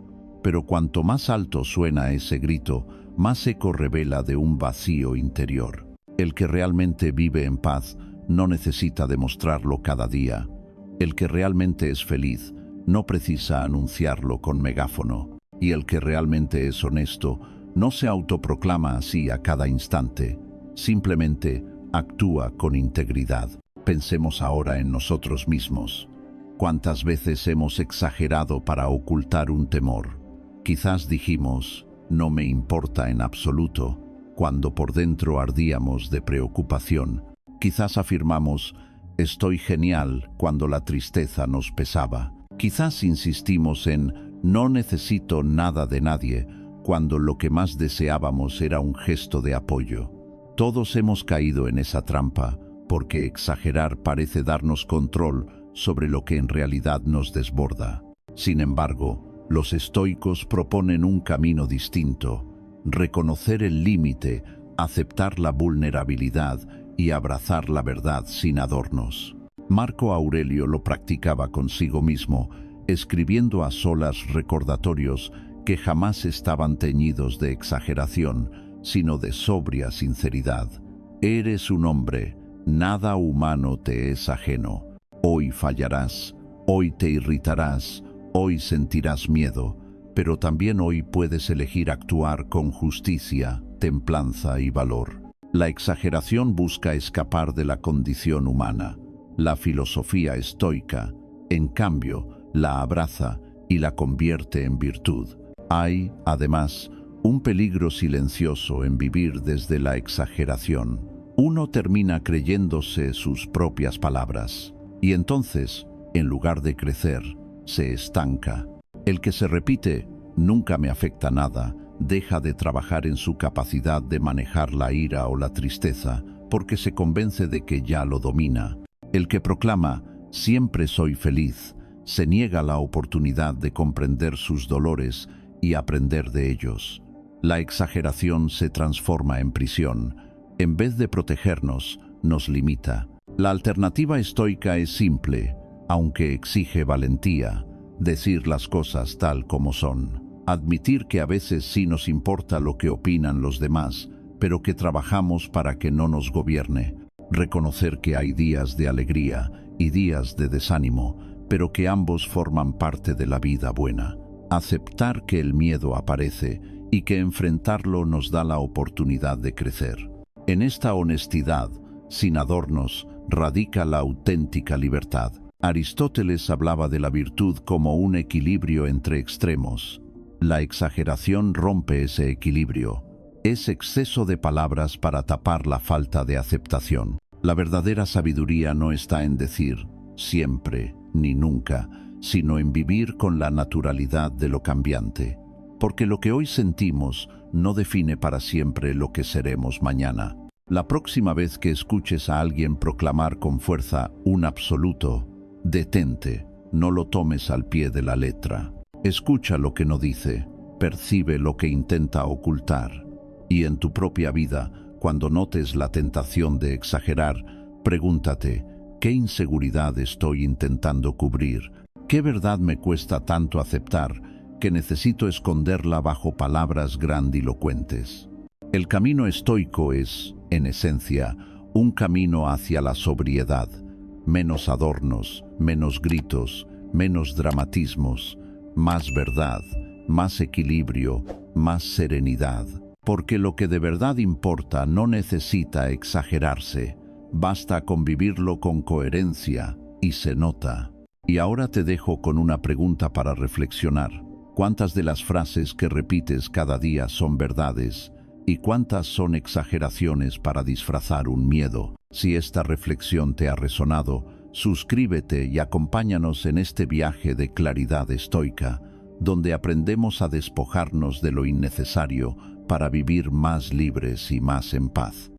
Pero cuanto más alto suena ese grito, más eco revela de un vacío interior. El que realmente vive en paz no necesita demostrarlo cada día. El que realmente es feliz no precisa anunciarlo con megáfono. Y el que realmente es honesto no se autoproclama así a cada instante. Simplemente actúa con integridad. Pensemos ahora en nosotros mismos. ¿Cuántas veces hemos exagerado para ocultar un temor? Quizás dijimos, no me importa en absoluto, cuando por dentro ardíamos de preocupación. Quizás afirmamos, estoy genial, cuando la tristeza nos pesaba. Quizás insistimos en, no necesito nada de nadie, cuando lo que más deseábamos era un gesto de apoyo. Todos hemos caído en esa trampa, porque exagerar parece darnos control sobre lo que en realidad nos desborda. Sin embargo, los estoicos proponen un camino distinto: reconocer el límite, aceptar la vulnerabilidad y abrazar la verdad sin adornos. Marco Aurelio lo practicaba consigo mismo, escribiendo a solas recordatorios que jamás estaban teñidos de exageración, sino de sobria sinceridad. Eres un hombre, nada humano te es ajeno. Hoy fallarás, hoy te irritarás, hoy sentirás miedo, pero también hoy puedes elegir actuar con justicia, templanza y valor. La exageración busca escapar de la condición humana. La filosofía estoica, en cambio, la abraza y la convierte en virtud. Hay, además, un peligro silencioso en vivir desde la exageración. Uno termina creyéndose sus propias palabras, y entonces, en lugar de crecer, se estanca. El que se repite, nunca me afecta nada, deja de trabajar en su capacidad de manejar la ira o la tristeza, porque se convence de que ya lo domina. El que proclama, siempre soy feliz, se niega la oportunidad de comprender sus dolores y aprender de ellos. La exageración se transforma en prisión. En vez de protegernos, nos limita. La alternativa estoica es simple, aunque exige valentía: decir las cosas tal como son. Admitir que a veces sí nos importa lo que opinan los demás, pero que trabajamos para que no nos gobierne. Reconocer que hay días de alegría y días de desánimo, pero que ambos forman parte de la vida buena. Aceptar que el miedo aparece y que enfrentarlo nos da la oportunidad de crecer. En esta honestidad, sin adornos, radica la auténtica libertad. Aristóteles hablaba de la virtud como un equilibrio entre extremos. La exageración rompe ese equilibrio. Es exceso de palabras para tapar la falta de aceptación. La verdadera sabiduría no está en decir siempre ni nunca, sino en vivir con la naturalidad de lo cambiante. Porque lo que hoy sentimos no define para siempre lo que seremos mañana. La próxima vez que escuches a alguien proclamar con fuerza un absoluto, detente, no lo tomes al pie de la letra. Escucha lo que no dice, percibe lo que intenta ocultar. Y en tu propia vida, cuando notes la tentación de exagerar, pregúntate, ¿qué inseguridad estoy intentando cubrir? ¿Qué verdad me cuesta tanto aceptar que necesito esconderla bajo palabras grandilocuentes? El camino estoico es, en esencia, un camino hacia la sobriedad. Menos adornos, menos gritos, menos dramatismos, más verdad, más equilibrio, más serenidad. Porque lo que de verdad importa no necesita exagerarse, basta con vivirlo con coherencia y se nota. Y ahora te dejo con una pregunta para reflexionar. ¿Cuántas de las frases que repites cada día son verdades y cuántas son exageraciones para disfrazar un miedo? Si esta reflexión te ha resonado, suscríbete y acompáñanos en este viaje de claridad estoica, donde aprendemos a despojarnos de lo innecesario para vivir más libres y más en paz.